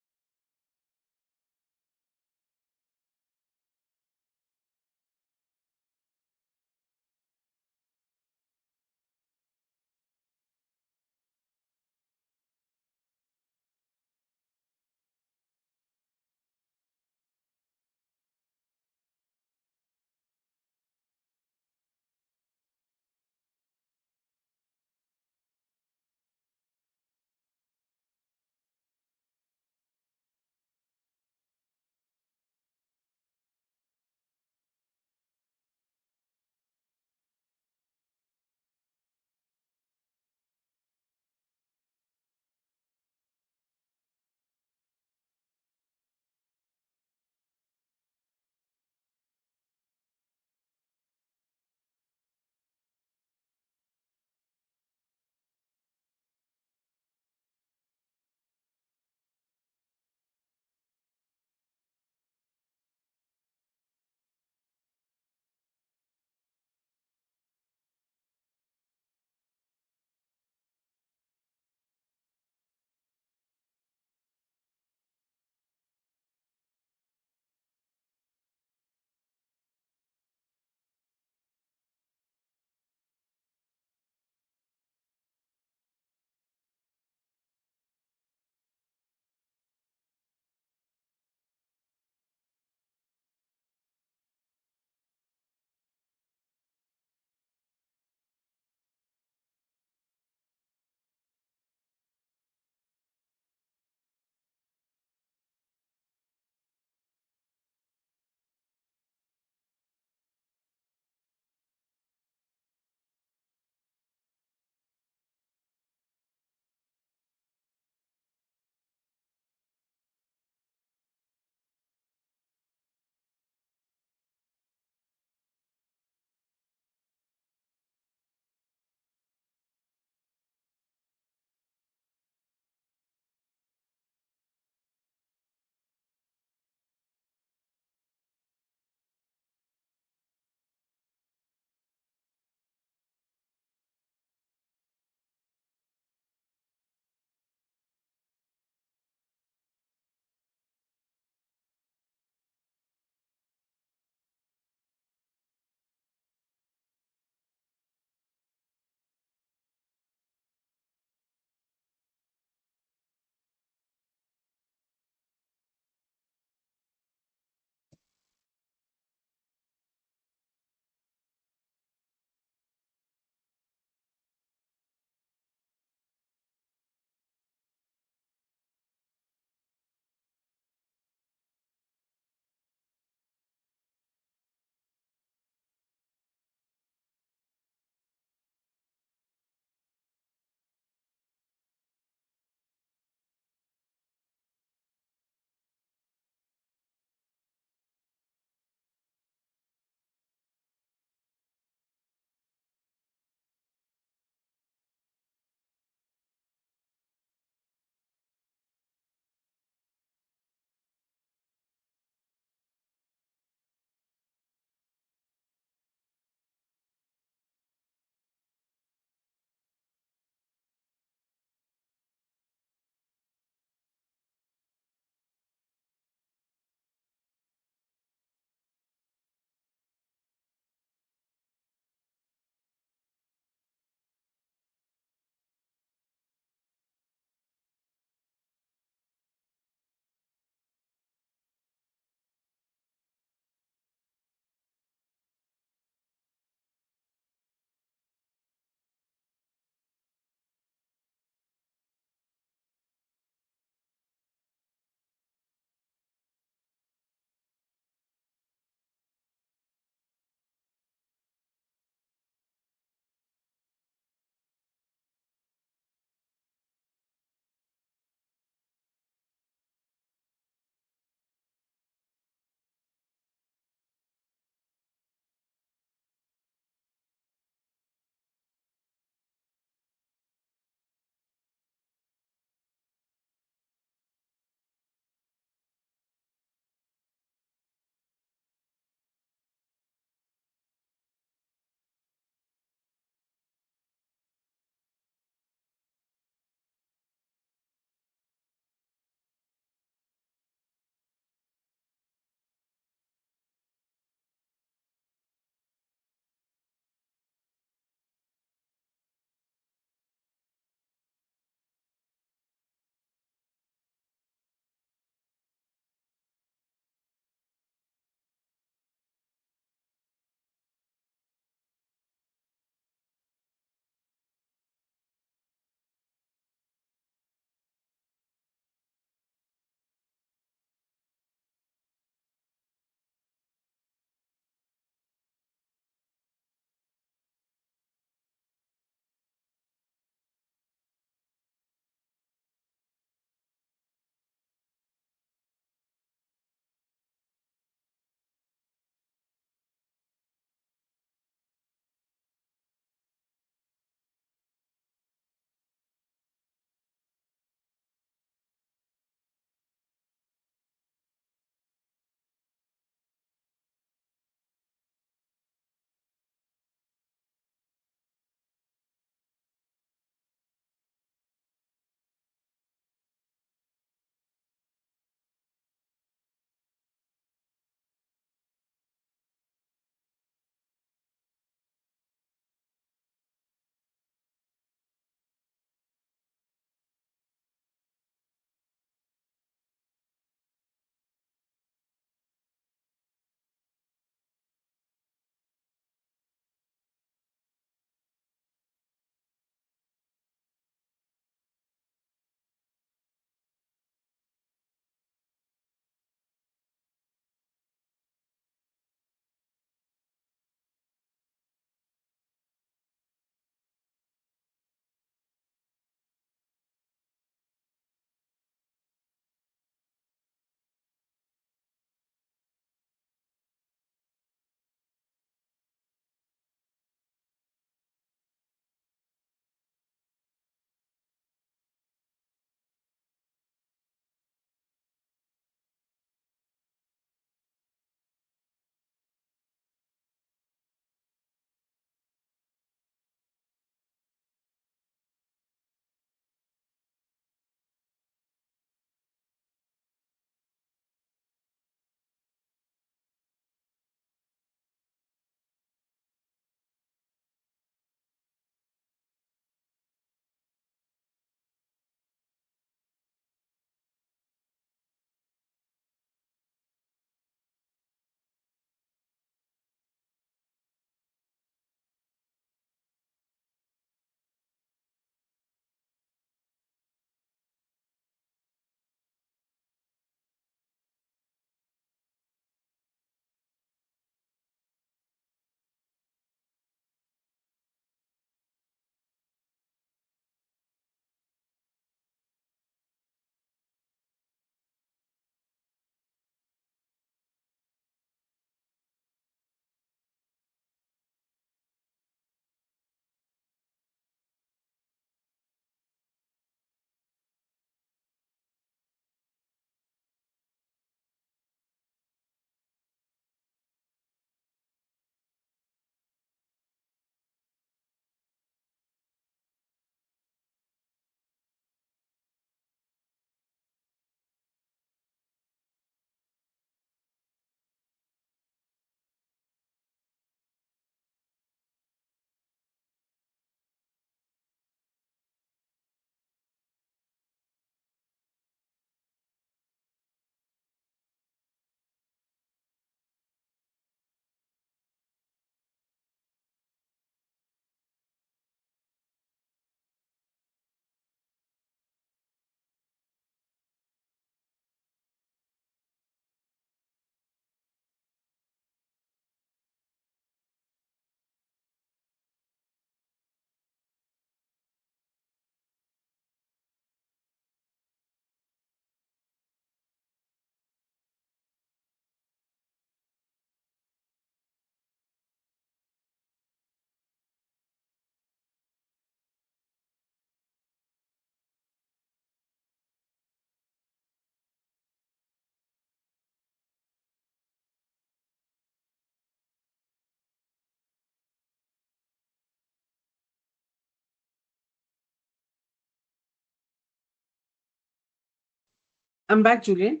I'm back, Julian.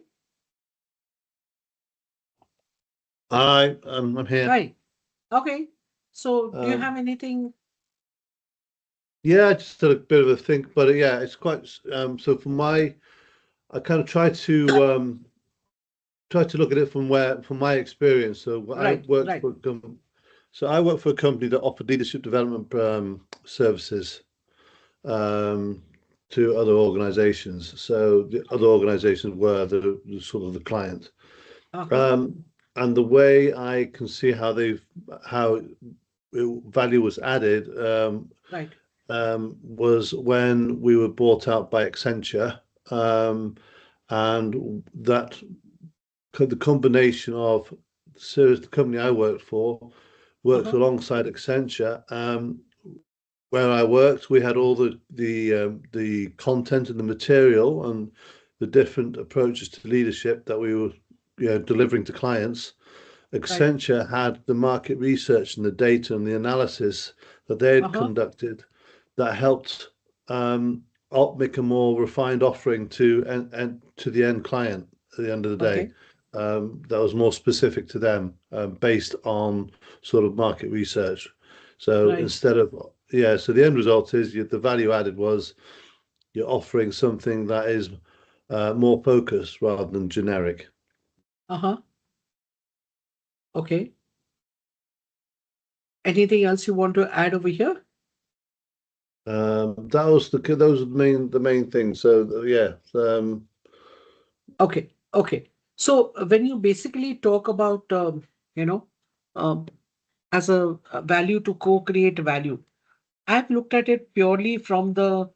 I'm here. Hi. Okay. So do you Um, have anything? yeah, just had a bit of a think, but yeah, it's quite. So I kind of try to look at it from my experience. So I Right, worked right. for I worked for a company that offered leadership development services um, to other organizations. So the other organizations were the sort of the client. Uh-huh. Um, and the way I can see how value was added Right. was when we were bought out by Accenture, and that the combination of the company I worked for works Uh-huh. alongside Accenture. Where I worked, we had all the content and the material and the different approaches to leadership that we were delivering to clients. Right. Accenture had the market research and the data and the analysis that they had Uh-huh. conducted that helped make a more refined offering and to the end client at the end of the day. Okay. That was more specific to them, based on sort of market research. So Right. instead of so the end result is the value added was you're offering something that is more focused rather than generic. Uh-huh. Okay. Anything else you want to add over here? That was those are the main things. So yeah, Okay. Okay. So when you basically talk about, you know, um, as a value to co-create value, I've looked at it purely from the,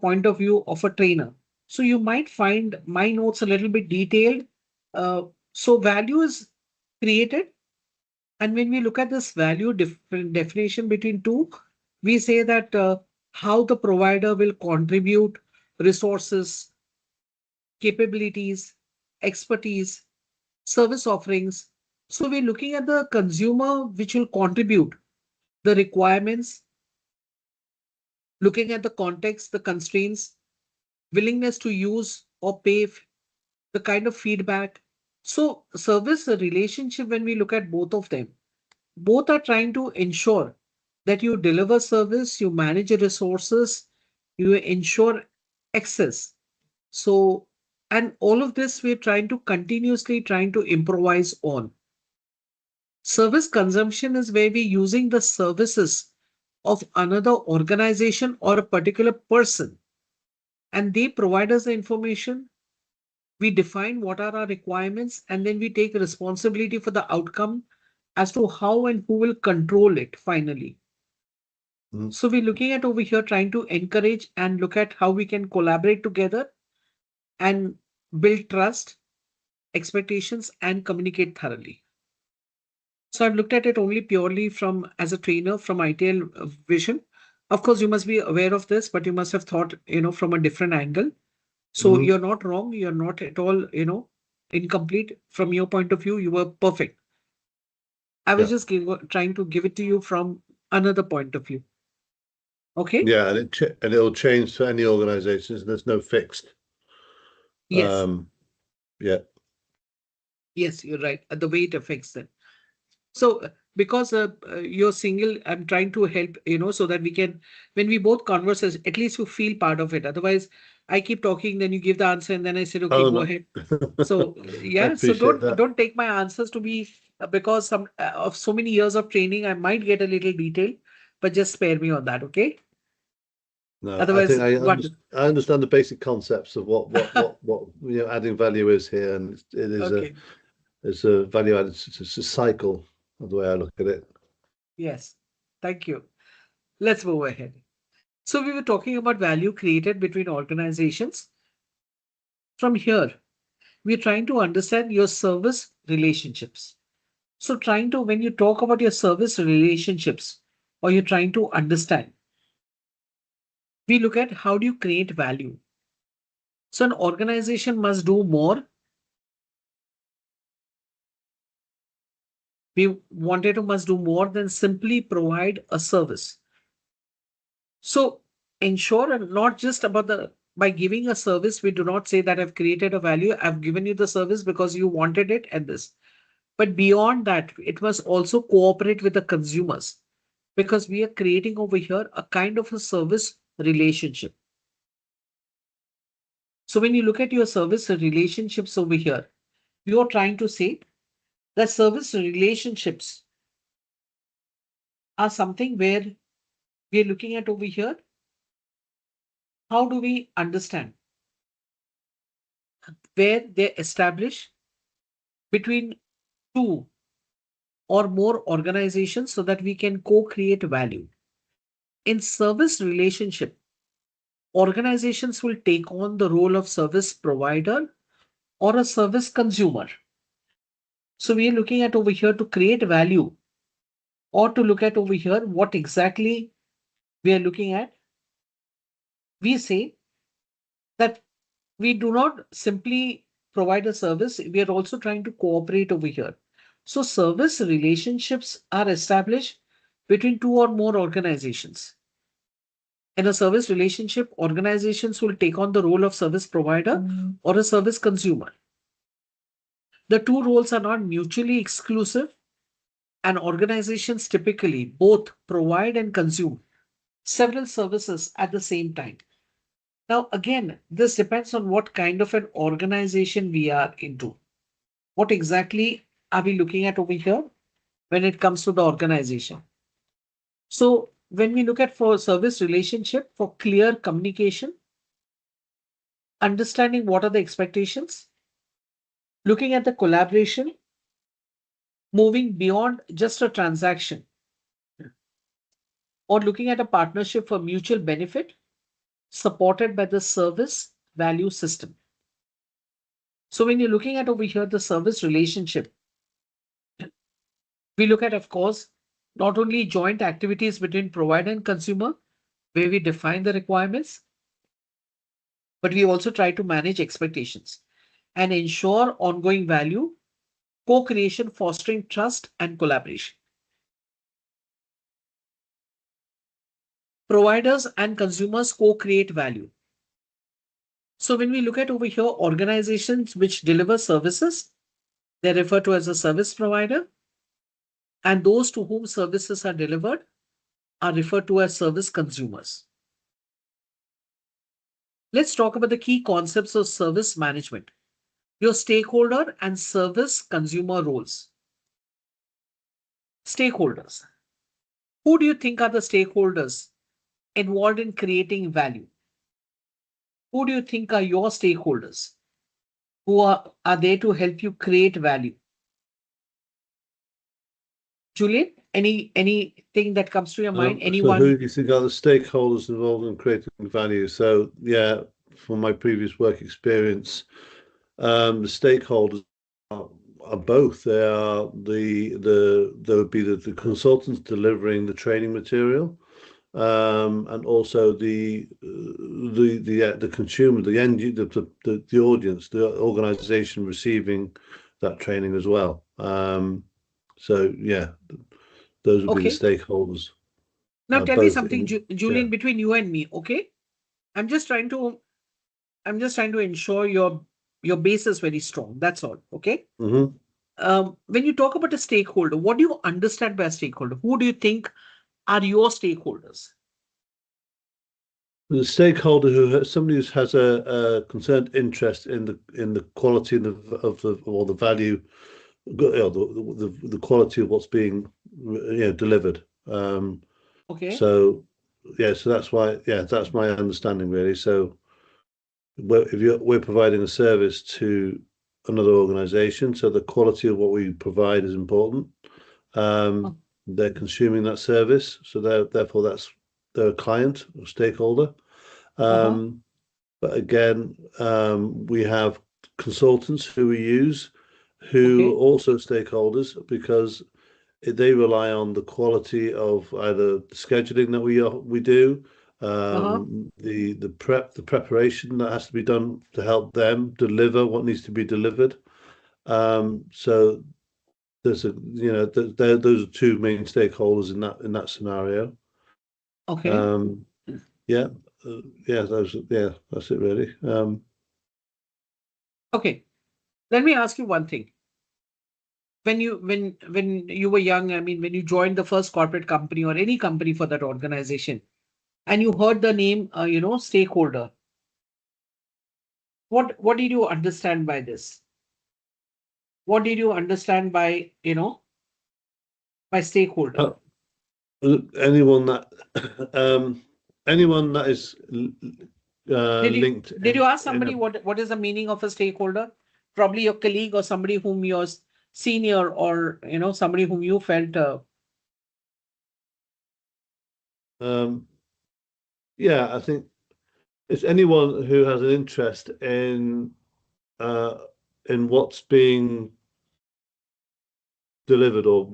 point of view of a trainer. So you might find my notes a little bit detailed. Uh, so value is created. And when we look at this value definition between two, we say that how the provider will contribute resources, capabilities, expertise, service offerings. So we're looking at the consumer which will contribute the requirements, looking at the context, the constraints, willingness to use or pay, the kind of feedback. So service relationship, when we look at both of them, both are trying to ensure that you deliver service, you manage your resources, you ensure access. So, and all of this we're trying to continuously trying to improvise on. Service consumption is where we're using the services of another organization or a particular person, and they provide us the information. We define what are our requirements, and then we take responsibility for the outcome as to how and who will control it finally. mm, So we're looking at over here trying to encourage and look at how we can collaborate together and build trust, expectations, and communicate thoroughly. So I've looked at it only purely from as a trainer from ITL vision. Of course, you must be aware of this, but you must have thought, from a different angle. So mhm, you're not wrong. You're not at all, incomplete. From your point of view, you were perfect. I was yeah, just trying to give it to you from another point of view. Okay. yeah, and it'll change for any organizations. There's no fixed. Yes. Um, yeah. Yes, you're right. The way it affects them. So, because you're single, I'm trying to help, so that we can, when we both converse, at least you feel part of it. Otherwise, I keep talking, then you give the answer, and then I said, okay, Oh go no, ahead. So, I yeah, so appreciate don't that. don't take my answers to be because some of so many years of training, I might get a little detailed, but just spare me on that, okay? No, I Otherwise, think what? I understand the basic concepts of what adding value is here, and Okay. it's a value added. It's a cycle of the way I look at it. Yes. Thank you. Let's move ahead. So we were talking about value created between organizations. From here, we're trying to understand your service relationships. So trying to, when you talk about your service relationships, or you're trying to understand, we look at how do you create value. So an organization must do more. We wanted to must do more than simply provide a service. So ensure and not just about the by giving a service, we do not say that I've created a value. I've given you the service because you wanted it and this. But beyond that, it must also cooperate with the consumers because we are creating over here a kind of a service relationship. So when you look at your service relationships over here, you are trying to say that service relationships are something where we are looking at over here. How do we understand where they establish between two or more organizations so that we can co-create value? In service relationship, organizations will take on the role of service provider or a service consumer. So we are looking at over here to create value or to look at over here what exactly we are looking at. We say that we do not simply provide a service, we are also trying to cooperate over here. So service relationships are established between two or more organizations. In a service relationship, organizations will take on the role of service provider or a service consumer. The two roles are not mutually exclusive, and organizations typically both provide and consume several services at the same time. Now, again, this depends on what kind of an organization we are into. What exactly are we looking at over here when it comes to the organization? So when we look at for service relationship, for clear communication, understanding what are the expectations, looking at the collaboration, moving beyond just a transaction, or looking at a partnership for mutual benefit, supported by the service value system. So when you're looking at over here, the service relationship, we look at, of course, not only joint activities between provider and consumer, where we define the requirements, but we also try to manage expectations and ensure ongoing value, co-creation, fostering trust and collaboration. Providers and consumers co-create value. So when we look at over here, organizations which deliver services, they're referred to as a service provider, and those to whom services are delivered are referred to as service consumers. Let's talk about the key concepts of service management, your stakeholder and service consumer roles. Stakeholders. Who do you think are the stakeholders involved in creating value? Who do you think are your stakeholders who are there to help you create value? Julian, anything that comes to your mind? Anyone? So who do you think are the stakeholders involved in creating value? So yeah, from my previous work experience, the stakeholders are both. They are there would be the consultants delivering the training material, and also the consumer, the end, the audience, the organization receiving that training as well. So yeah, those would be the stakeholders. Now tell me something, Julian, between you and me, okay? I'm just trying to ensure your base is very strong. That's all, okay? When you talk about a stakeholder, what do you understand by a stakeholder? Who do you think are your stakeholders? The stakeholder somebody who has a concerned interest in the quality of the value, the quality of what's being delivered. Okay. So that's why that's my understanding really. So if we're providing a service to another organization, so the quality of what we provide is important. They're consuming that service, so therefore they're a client or stakeholder. But again, we have consultants who we use who are also stakeholders because they rely on the quality of either the scheduling that we do, the preparation that has to be done to help them deliver what needs to be delivered. So there's those are two main stakeholders in that scenario. Okay. Yeah. that's it really. Okay, let me ask you one thing. When you were young, I mean, when you joined the first corporate company or any company for that organization, and you heard the name, stakeholder, what did you understand by this? What did you understand by, by stakeholder? Anyone that anyone that is linked. Did you ask somebody what is the meaning of a stakeholder? Probably your colleague or somebody whom you're senior, or somebody whom you felt. I think it's anyone who has an interest in what's being delivered or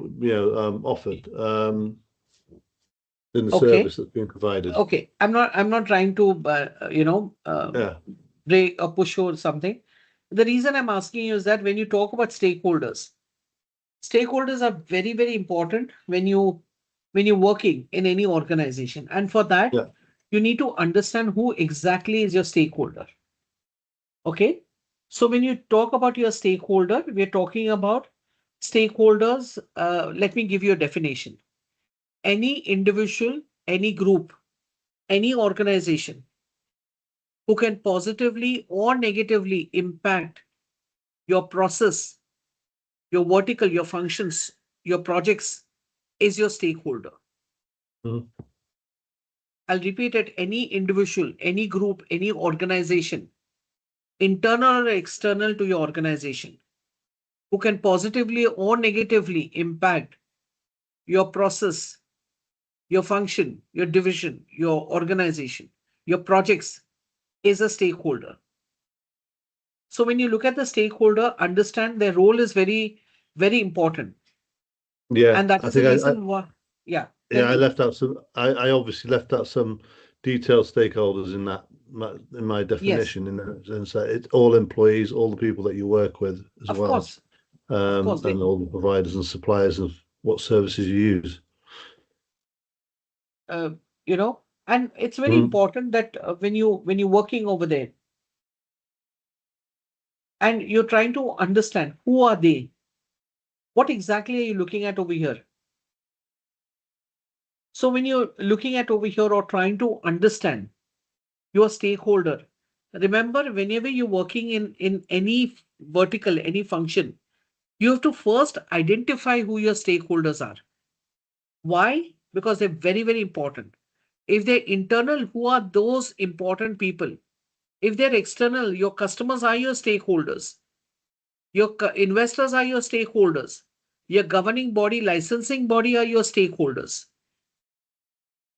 offered in the service that's being provided. Okay, I'm not trying to break or push or something. The reason I'm asking you is that when you talk about stakeholders are very, very important when you're working in any organization, and for that you need to understand who exactly is your stakeholder. Okay, so when you talk about your stakeholder, we're talking about stakeholders. Let me give you a definition. Any individual, any group, any organization who can positively or negatively impact your process, your vertical, your functions, your projects, is your stakeholder. Mhm. I'll repeat it. Any individual, any group, any organization, internal or external to your organization, who can positively or negatively impact your process, your function, your division, your organization, your projects, is a stakeholder. So when you look at the stakeholder, understand their role is very, very important. Yeah, And that is the reason why. Yeah. I left out some. I obviously left out some detailed stakeholders in my definition. In the sense that it's all employees, all the people that you work with, as well. Course. Of course. And all the providers and suppliers of what services you use. And it's very important that when you're working over there and you're trying to understand who are they, what exactly are you looking at over here? So when you're looking at over here or trying to understand your stakeholder, remember, whenever you're working in any vertical, any function, you have to first identify who your stakeholders are. Why? Because they're very, very important. If they're internal, who are those important people? If they're external, your customers are your stakeholders. Your investors are your stakeholders. Your governing body, licensing body are your stakeholders.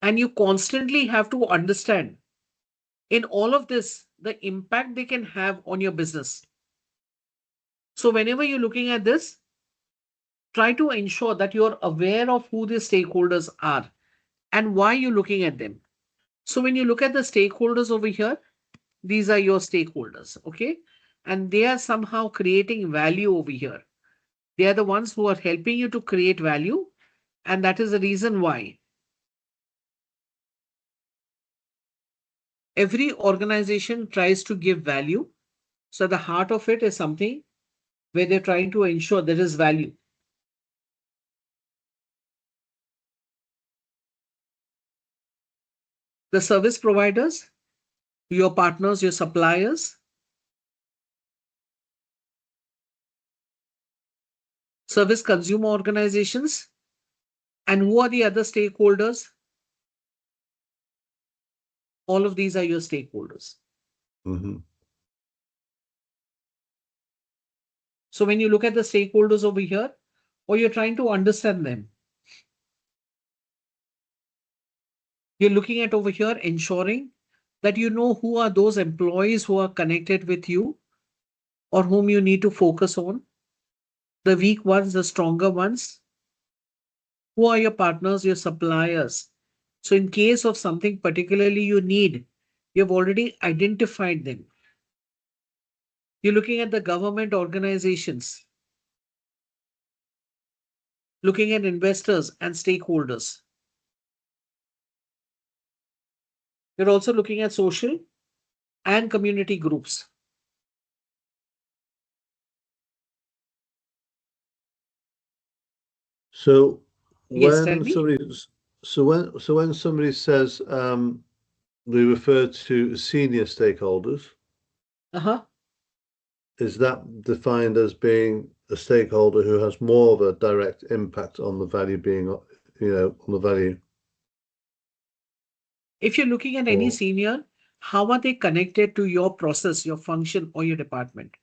And you constantly have to understand in all of this, the impact they can have on your business. So whenever you're looking at this, try to ensure that you're aware of who the stakeholders are and why you're looking at them. So when you look at the stakeholders over here, these are your stakeholders, okay? And they are somehow creating value over here. They are the ones who are helping you to create value. And that is the reason why every organization tries to give value. So the heart of it is something where they're trying to ensure there is value. The service providers, your partners, your suppliers, service consumer organizations, and who are the other stakeholders? All of these are your stakeholders. So when you look at the stakeholders over here, or you're trying to understand them, you're looking at over here, ensuring that you know who are those employees who are connected with you or whom you need to focus on. The weak ones, the stronger ones. Who are your partners, your suppliers? So in case of something particularly you need, you've already identified them. You're looking at the government organizations, looking at investors and stakeholders. You're also looking at social and community groups. So Yes, tell when me. somebody when somebody says they refer to senior stakeholders, Uh-huh. is that defined as being a stakeholder who has more of a direct impact on the value being, on the value? If you're looking at any Or senior, how are they connected to your process, your function, or your department?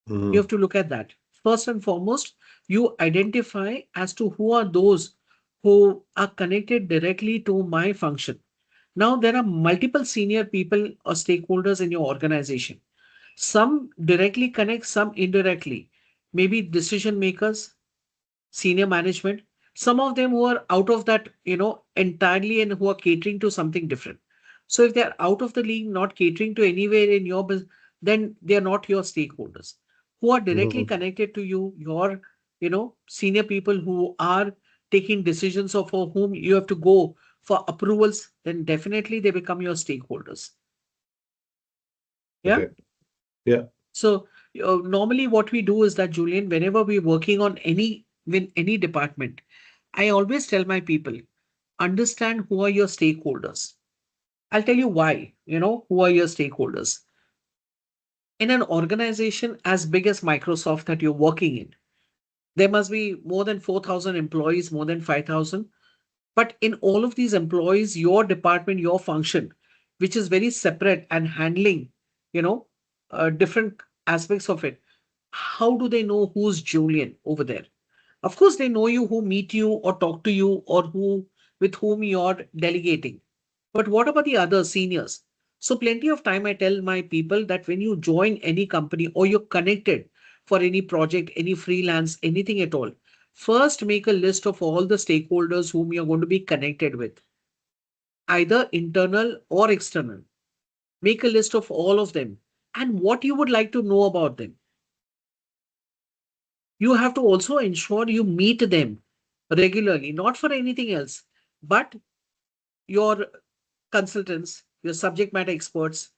You Mhm, have to look at that. First and foremost, you identify as to who are those who are connected directly to my function. Now, there are multiple senior people or stakeholders in your organization. Some directly connect, some indirectly. Maybe decision makers, senior management, some of them who are out of that, entirely and who are catering to something different. So if they're out of the league, not catering to anywhere in your business, then they're not your stakeholders. Who are directly mhm. connected to you, your, senior people who are taking decisions of for whom you have to go for approvals, then definitely they become your stakeholders. Yeah. Okay. Yeah. So normally what we do is that, Julian, whenever we're working on any department, I always tell my people, understand who are your stakeholders. I'll tell you why, who are your stakeholders. In an organization as big as Microsoft that you're working in, there must be more than 4,000 employees, more than 5,000. But in all of these employees, your department, your function, which is very separate and handling, you know, different aspects of it, how do they know who's Julian over there? Of course, they know you who meet you or talk to you or who with whom you're delegating. But what about the other seniors? So plenty of time I tell my people that when you join any company or you're connected for any project, any freelance, anything at all, first make a list of all the stakeholders whom you're going to be connected with, either internal or external. Make a list of all of them and what you would like to know about them. You have to also ensure you meet them regularly, not for anything else, but your consultants, your subject matter experts,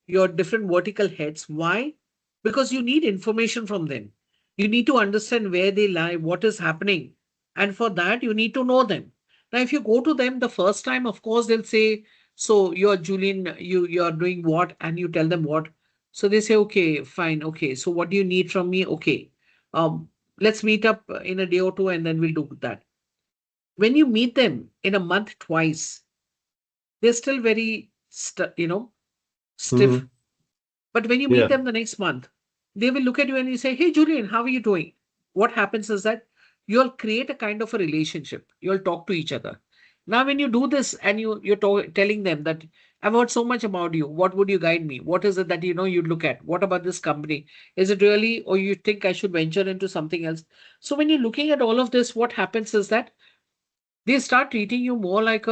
your different vertical heads. Why? Because you need information from them. You need to understand where they lie, what is happening. And for that, you need to know them. Now, if you go to them the first time, of course, they'll say, so you're Julian, you're doing what? And you tell them what. So they say, okay, fine. Okay. So what do you need from me? Okay. Um, let's meet up in a day or two and then we'll do that. When you meet them in a month twice, they're still very, stiff. Mhm. But when you meet Yeah. them the next month, they will look at you and you say, hey, Julian, how are you doing? What happens is that you'll create a kind of a relationship. You'll talk to each other. Now, when you do this and you're telling them that I've heard so much about you, what would you guide me? What is it that you'd look at? What about this company? Is it really, or you think I should venture into something else? So when you're looking at all of this, what happens is that they start treating you more like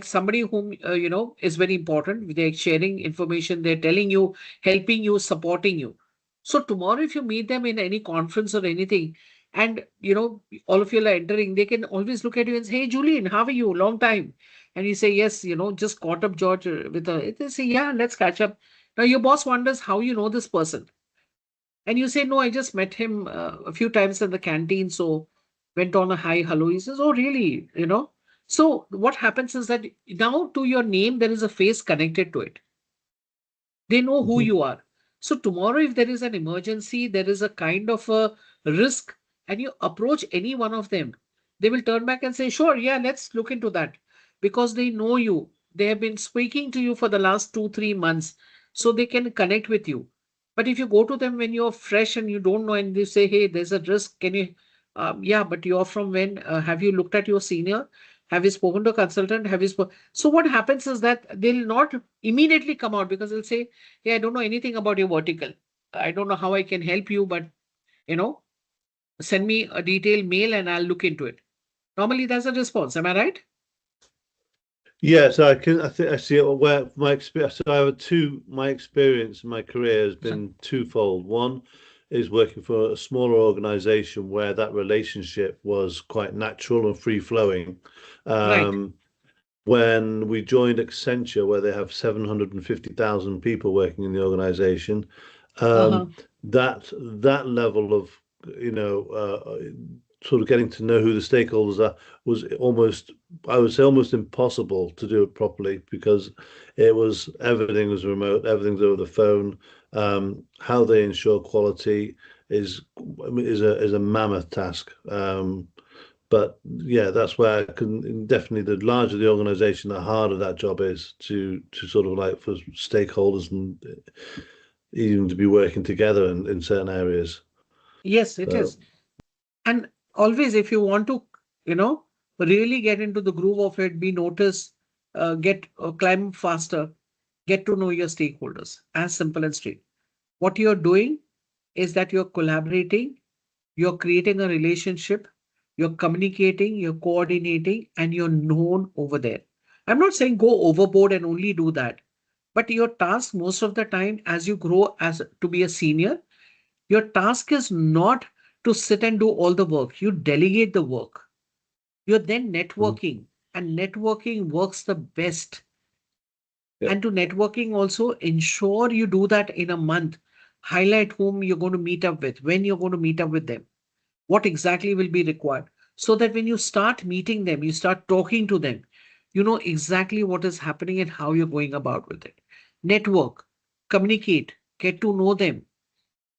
somebody whom is very important. They're sharing information, they're telling you, helping you, supporting you. So tomorrow if you meet them in any conference or anything, and all of you are entering, they can always look at you and say, hey, Julian, how are you, long time? And you say, yes, just caught up, George, with a, they say, yeah, let's catch up. Now your boss wonders how you know this person, and you say, no, I just met him a few times in the canteen. So went on a hi, hello. He says, oh, really? So what happens is that now to your name, there is a face connected to it. They know who Mhm. you are. So tomorrow, if there is an emergency, there is a kind of a risk, and you approach any one of them, they will turn back and say, sure, yeah, let's look into that, because they know you. They have been speaking to you for the last 2, 3 months, so they can connect with you. But if you go to them when you're fresh and you don't know, and they say, hey, there's a risk, can you? Yeah, but you're from when? Have you looked at your senior? Have you spoken to a consultant? Have you spoken? So what happens is that they'll not immediately come out because they'll say, yeah, I don't know anything about your vertical. I don't know how I can help you, but you know, send me a detailed mail and I'll look into it. Normally, that's a response. Am I right? Yes, I think I see it where my experience. So I have my experience in my career has So- been twofold. One is working for a smaller organization where that relationship was quite natural and free flowing. Right. Um, when we joined Accenture, where they have 750,000 people working in the organization, Uh-huh. that level of, sort of getting to know who the stakeholders are was almost, I would say, almost impossible to do it properly, because everything was remote, everything's over the phone. How they ensure quality is a mammoth task. But yeah, that's where I can definitely, the larger the organization, the harder that job is to sort of like for stakeholders and even to be working together in certain areas. Yes, it So is. And always, if you want to, you know, really get into the groove of it, be noticed, climb faster, get to know your stakeholders. As simple and straight. What you're doing is that you're collaborating, you're creating a relationship, you're communicating, you're coordinating, and you're known over there. I'm not saying go overboard and only do that, but your task most of the time as you grow as to be a senior, your task is not to sit and do all the work. You delegate the work. You're then mm, networking, and networking works the best. yeah. And to networking also ensure you do that in a month. Highlight whom you're going to meet up with, when you're going to meet up with them, what exactly will be required. So that when you start meeting them, you start talking to them, you know exactly what is happening and how you're going about with it. Network, communicate, get to know them.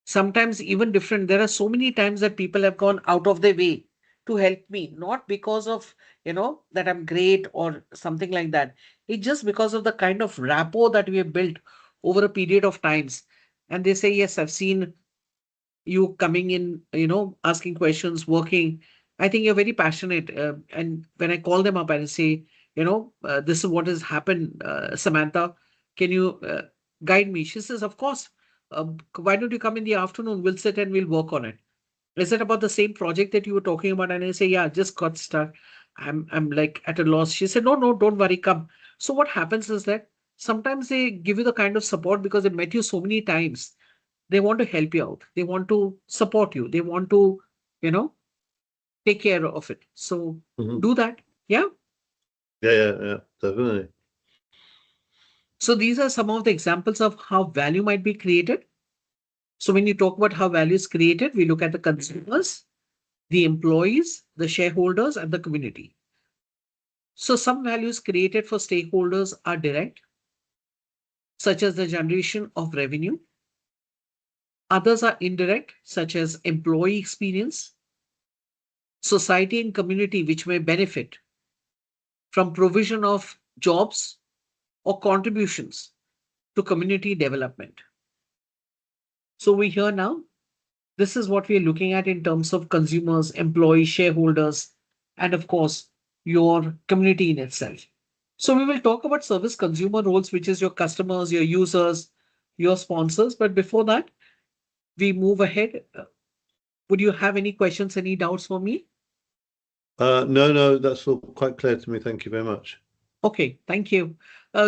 Sometimes even different. There are so many times that people have gone out of their way to help me, not because of, that I'm great or something like that. It's just because of the kind of rapport that we have built over a period of times. And they say, yes, I've seen you coming in, asking questions, working. I think you're very passionate. And when I call them up and I say, this is what has happened, Samantha, can you guide me? She says, of course. Why don't you come in the afternoon? We'll sit and we'll work on it. Is it about the same project that you were talking about? And I say, yeah, just got stuck. I'm like at a loss. She said, no, no, don't worry, come. So what happens is that sometimes they give you the kind of support because they met you so many times. They want to help you out. They want to support you. They want to, you know, take care of it. So Mhm. do that. Yeah. Yeah, definitely. So these are some of the examples of how value might be created. So when you talk about how value is created, we look at the consumers, the employees, the shareholders, and the community. So some values created for stakeholders are direct, such as the generation of revenue. Others are indirect, such as employee experience, society and community, which may benefit from provision of jobs or contributions to community development. So we hear now, this is what we're looking at in terms of consumers, employees, shareholders, and of course, your community in itself. So we will talk about service consumer roles, which is your customers, your users, your sponsors. But before that, we move ahead. Would you have any questions, any doubts for me? No, that's all quite clear to me. Thank you very much. Okay, thank you.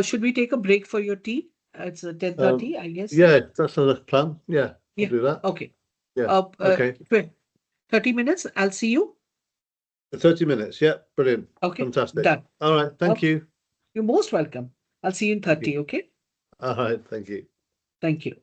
Should we take a break for your tea? It's 10:30, Um, I guess. yeah, that sounds like a plan. Yeah, we'll Yeah. do that. Okay. Yeah. Uh, uh, Okay. 30 minutes. I'll see you. 30 minutes. Yeah, brilliant. Okay. Fantastic. Done. All right. Thank Okay. you. You're most welcome. I'll see you in Thank you. 30. Okay. All right. Thank you. Thank you.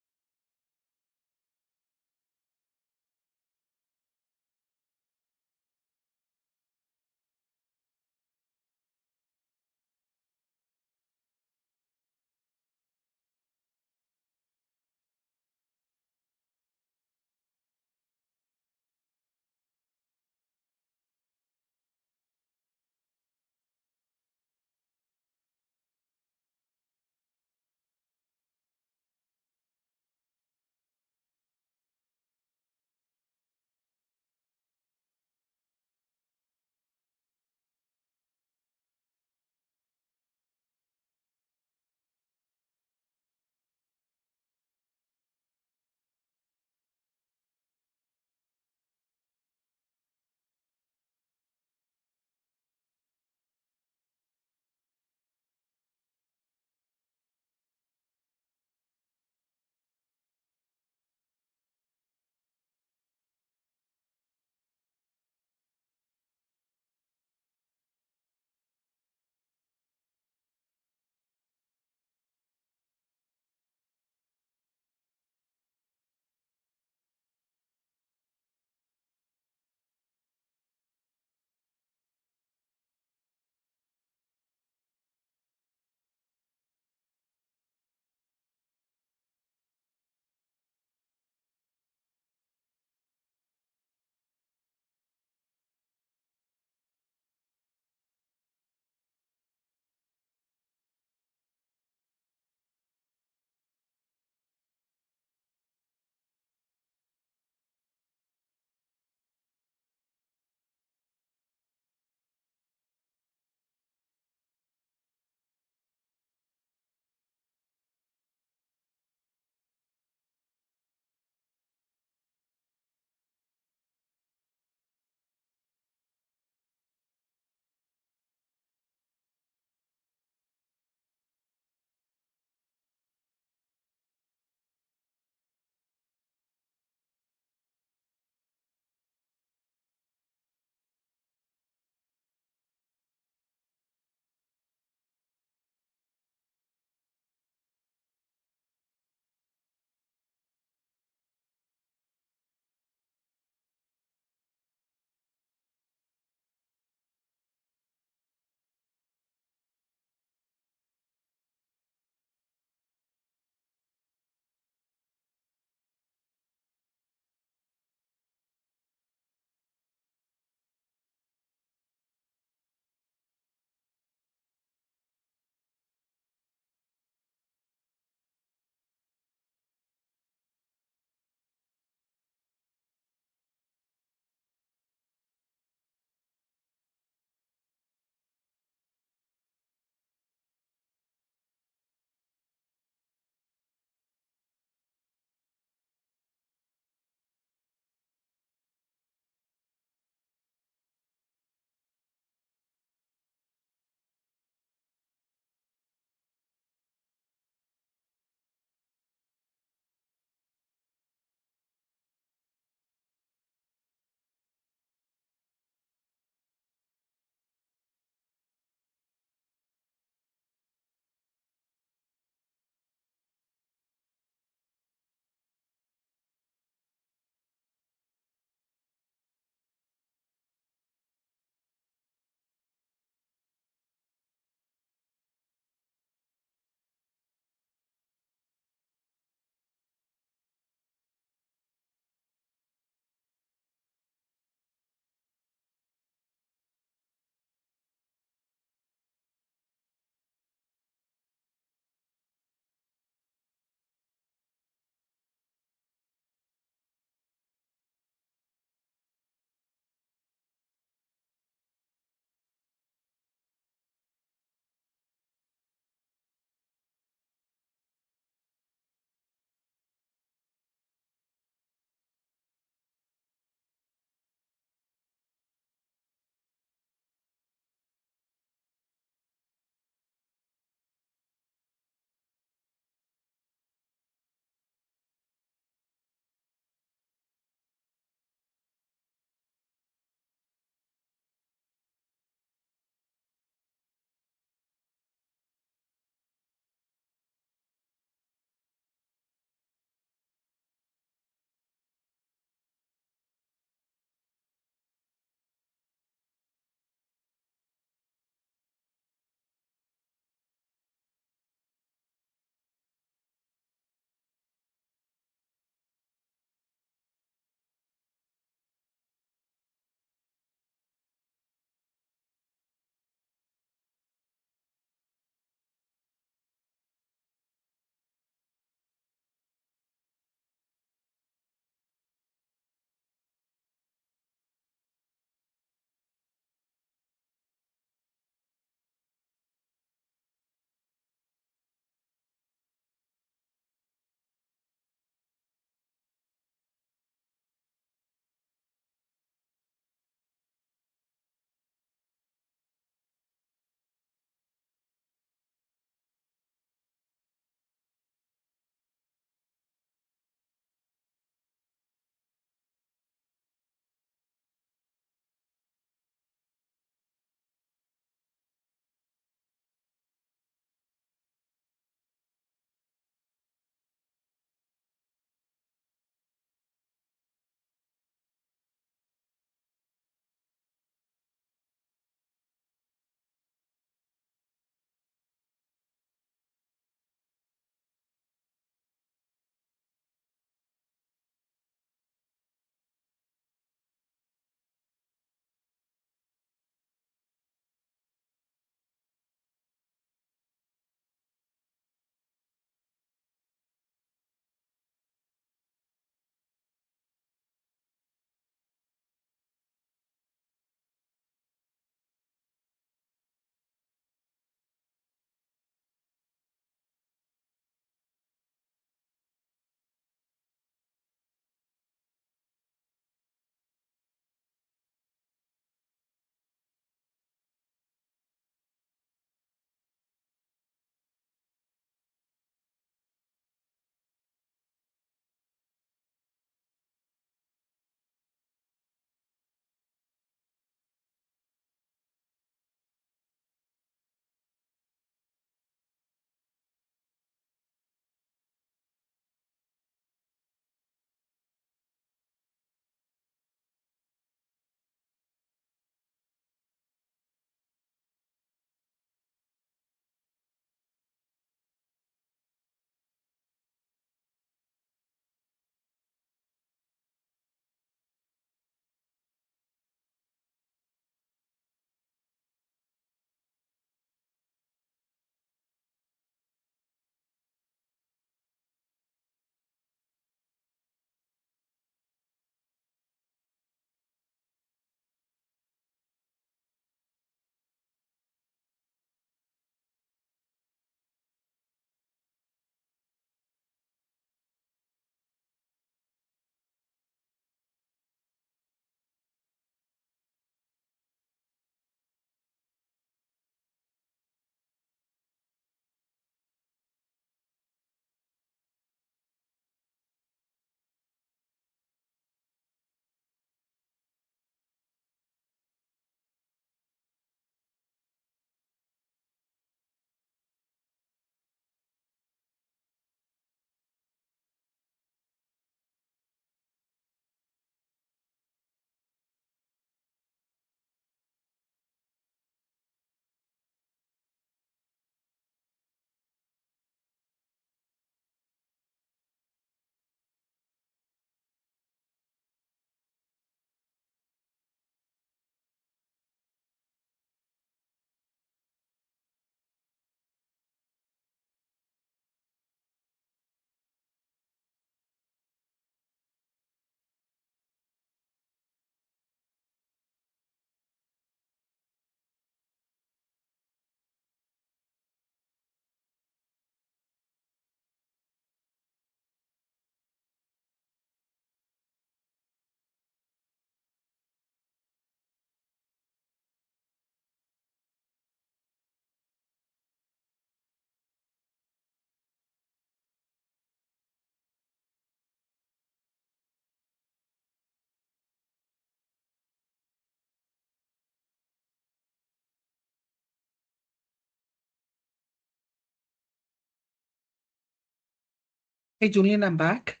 Hey, Julian, I'm back.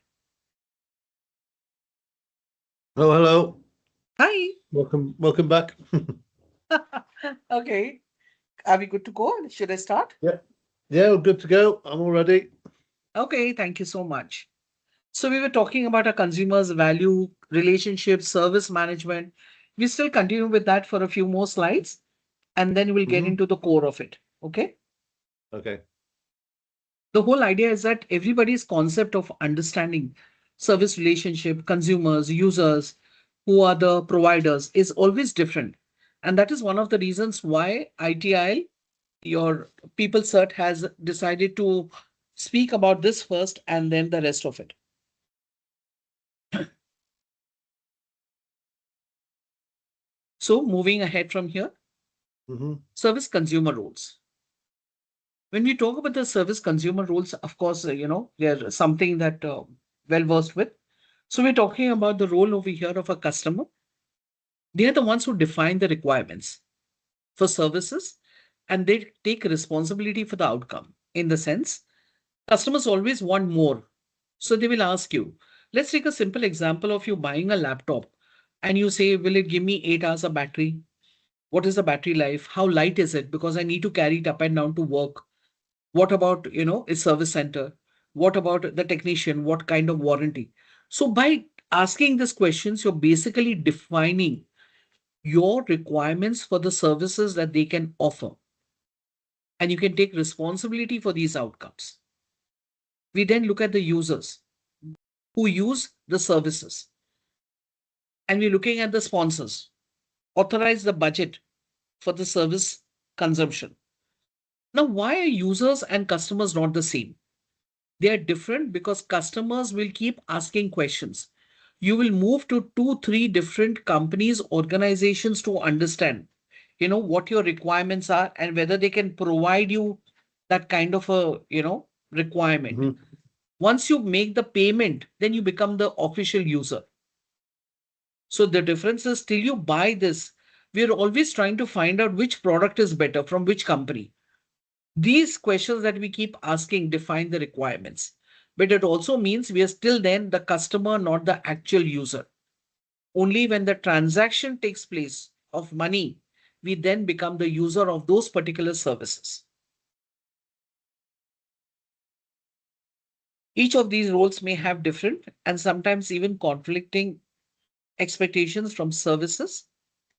Oh, hello. Hi. Welcome back. Okay. Are we good to go? Should I start? Yeah, yeah, we're good to go. I'm all ready. Okay, thank you so much. So we were talking about our consumers' value, relationship, service management. We still continue with that for a few more slides, and then we'll get Hmm. into the core of it. Okay. Okay. The whole idea is that everybody's concept of understanding service relationship, consumers, users, who are the providers, is always different. And that is one of the reasons why ITIL, your PeopleCert, has decided to speak about this first and then the rest of it. So moving ahead from here, Hmm. service consumer roles. When we talk about the service consumer roles, of course, they're something that well versed with. So we're talking about the role over here of a customer. They are the ones who define the requirements for services, and they take responsibility for the outcome. In the sense, customers always want more. So they will ask you, let's take a simple example of you buying a laptop and you say, will it give me 8 hours of battery? What is the battery life? How light is it? Because I need to carry it up and down to work. What about, a service center? What about the technician? What kind of warranty? So by asking these questions, you're basically defining your requirements for the services that they can offer, and you can take responsibility for these outcomes. We then look at the users who use the services, and we're looking at the sponsors, authorize the budget for the service consumption. Now, why are users and customers not the same? They are different because customers will keep asking questions. You will move to 2, 3 different companies, organizations to understand, what your requirements are and whether they can provide you that kind of a, requirement. Hmm. Once you make the payment, then you become the official user. So the difference is till you buy this, we are always trying to find out which product is better from which company. These questions that we keep asking define the requirements. But it also means we are still then the customer, not the actual user. Only when the transaction takes place of money, we then become the user of those particular services. Each of these roles may have different and sometimes even conflicting expectations from services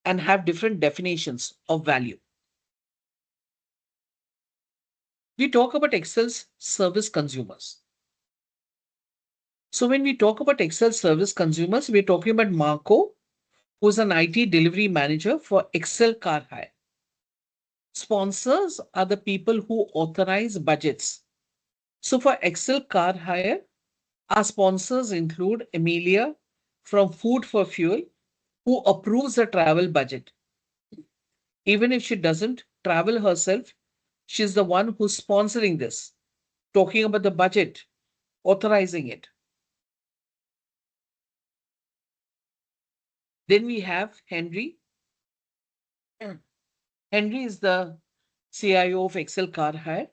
and have different definitions of value. We talk about Excel's service consumers. So when we talk about Excel service consumers, we're talking about Marco, who's an IT delivery manager for Excel Car Hire. Sponsors are the people who authorize budgets. So for Excel Car Hire, our sponsors include Amelia from Food for Fuel, who approves the travel budget. Even if she doesn't travel herself, she's the one who's sponsoring this, talking about the budget, authorizing it. Then we have Henry. Henry is the CIO of Excel Car Hire.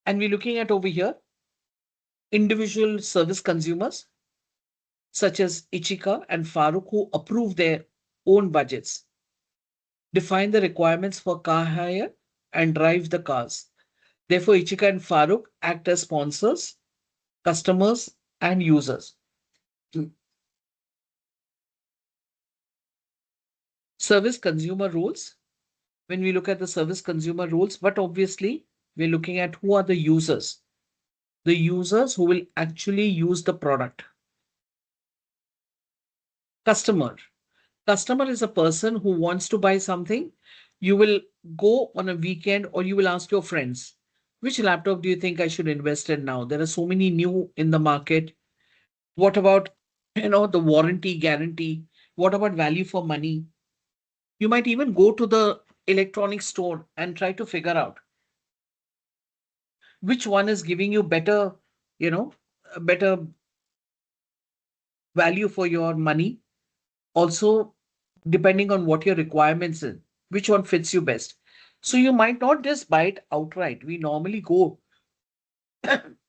And we're looking at over here individual service consumers such as Ichika and Farooq, who approve their own budgets, define the requirements for car hire, and drive the cars. Therefore, Ichika and Farooq act as sponsors, customers, and users. Service consumer roles. When we look at the service consumer roles, but obviously, we're looking at who are the users. The users who will actually use the product. Customer. Customer is a person who wants to buy something. You will go on a weekend or you will ask your friends, which laptop do you think I should invest in now? There are so many new in the market. What about, the warranty guarantee? What about value for money? You might even go to the electronics store and try to figure out which one is giving you better, a better value for your money. Also, depending on what your requirements is, which one fits you best. So you might not just buy it outright. We normally go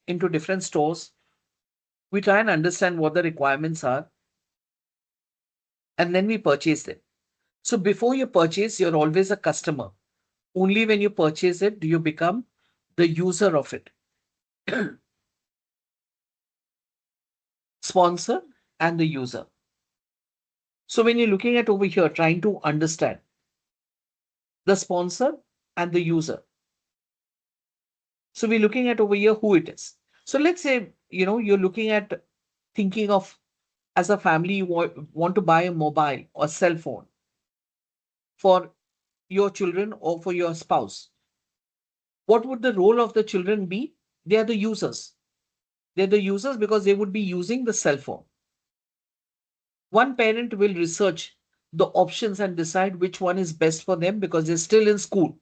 into different stores. We try and understand what the requirements are, and then we purchase them. So before you purchase, you're always a customer. Only when you purchase it do you become the user of it. Sponsor and the user. So when you're looking at over here, trying to understand the sponsor and the user. So we're looking at over here who it is. So let's say, you're looking at thinking of, as a family, you want to buy a mobile or cell phone for your children or for your spouse. What would the role of the children be? They are the users. They're the users because they would be using the cell phone. One parent will research the options and decide which one is best for them because they're still in school.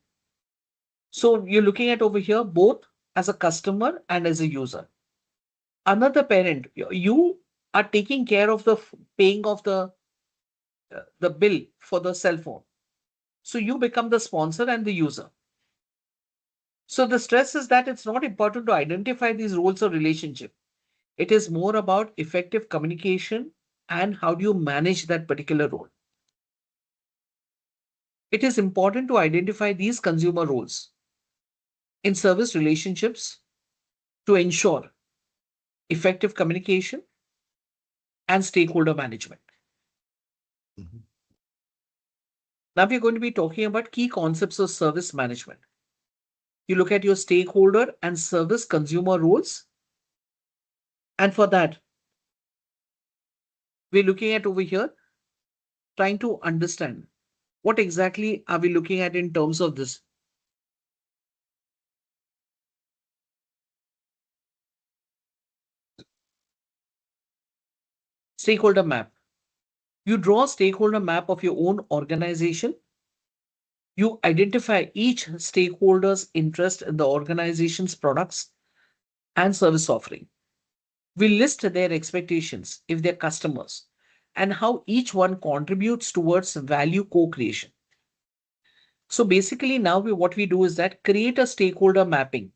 So you're looking at over here both as a customer and as a user. Another parent, you are taking care of the paying of the bill for the cell phone. So you become the sponsor and the user. So the stress is that it's not important to identify these roles or relationship. It is more about effective communication and how do you manage that particular role. It is important to identify these consumer roles in service relationships to ensure effective communication and stakeholder management. Mm-hmm. Now we're going to be talking about key concepts of service management. You look at your stakeholder and service consumer roles. And for that, we're looking at over here, trying to understand what exactly are we looking at in terms of this. Stakeholder map. You draw a stakeholder map of your own organization. You identify each stakeholder's interest in the organization's products and service offering. We list their expectations if they're customers and how each one contributes towards value co-creation. So basically now what we do is that create a stakeholder mapping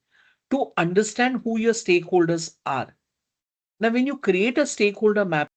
to understand who your stakeholders are. Now, when you create a stakeholder map,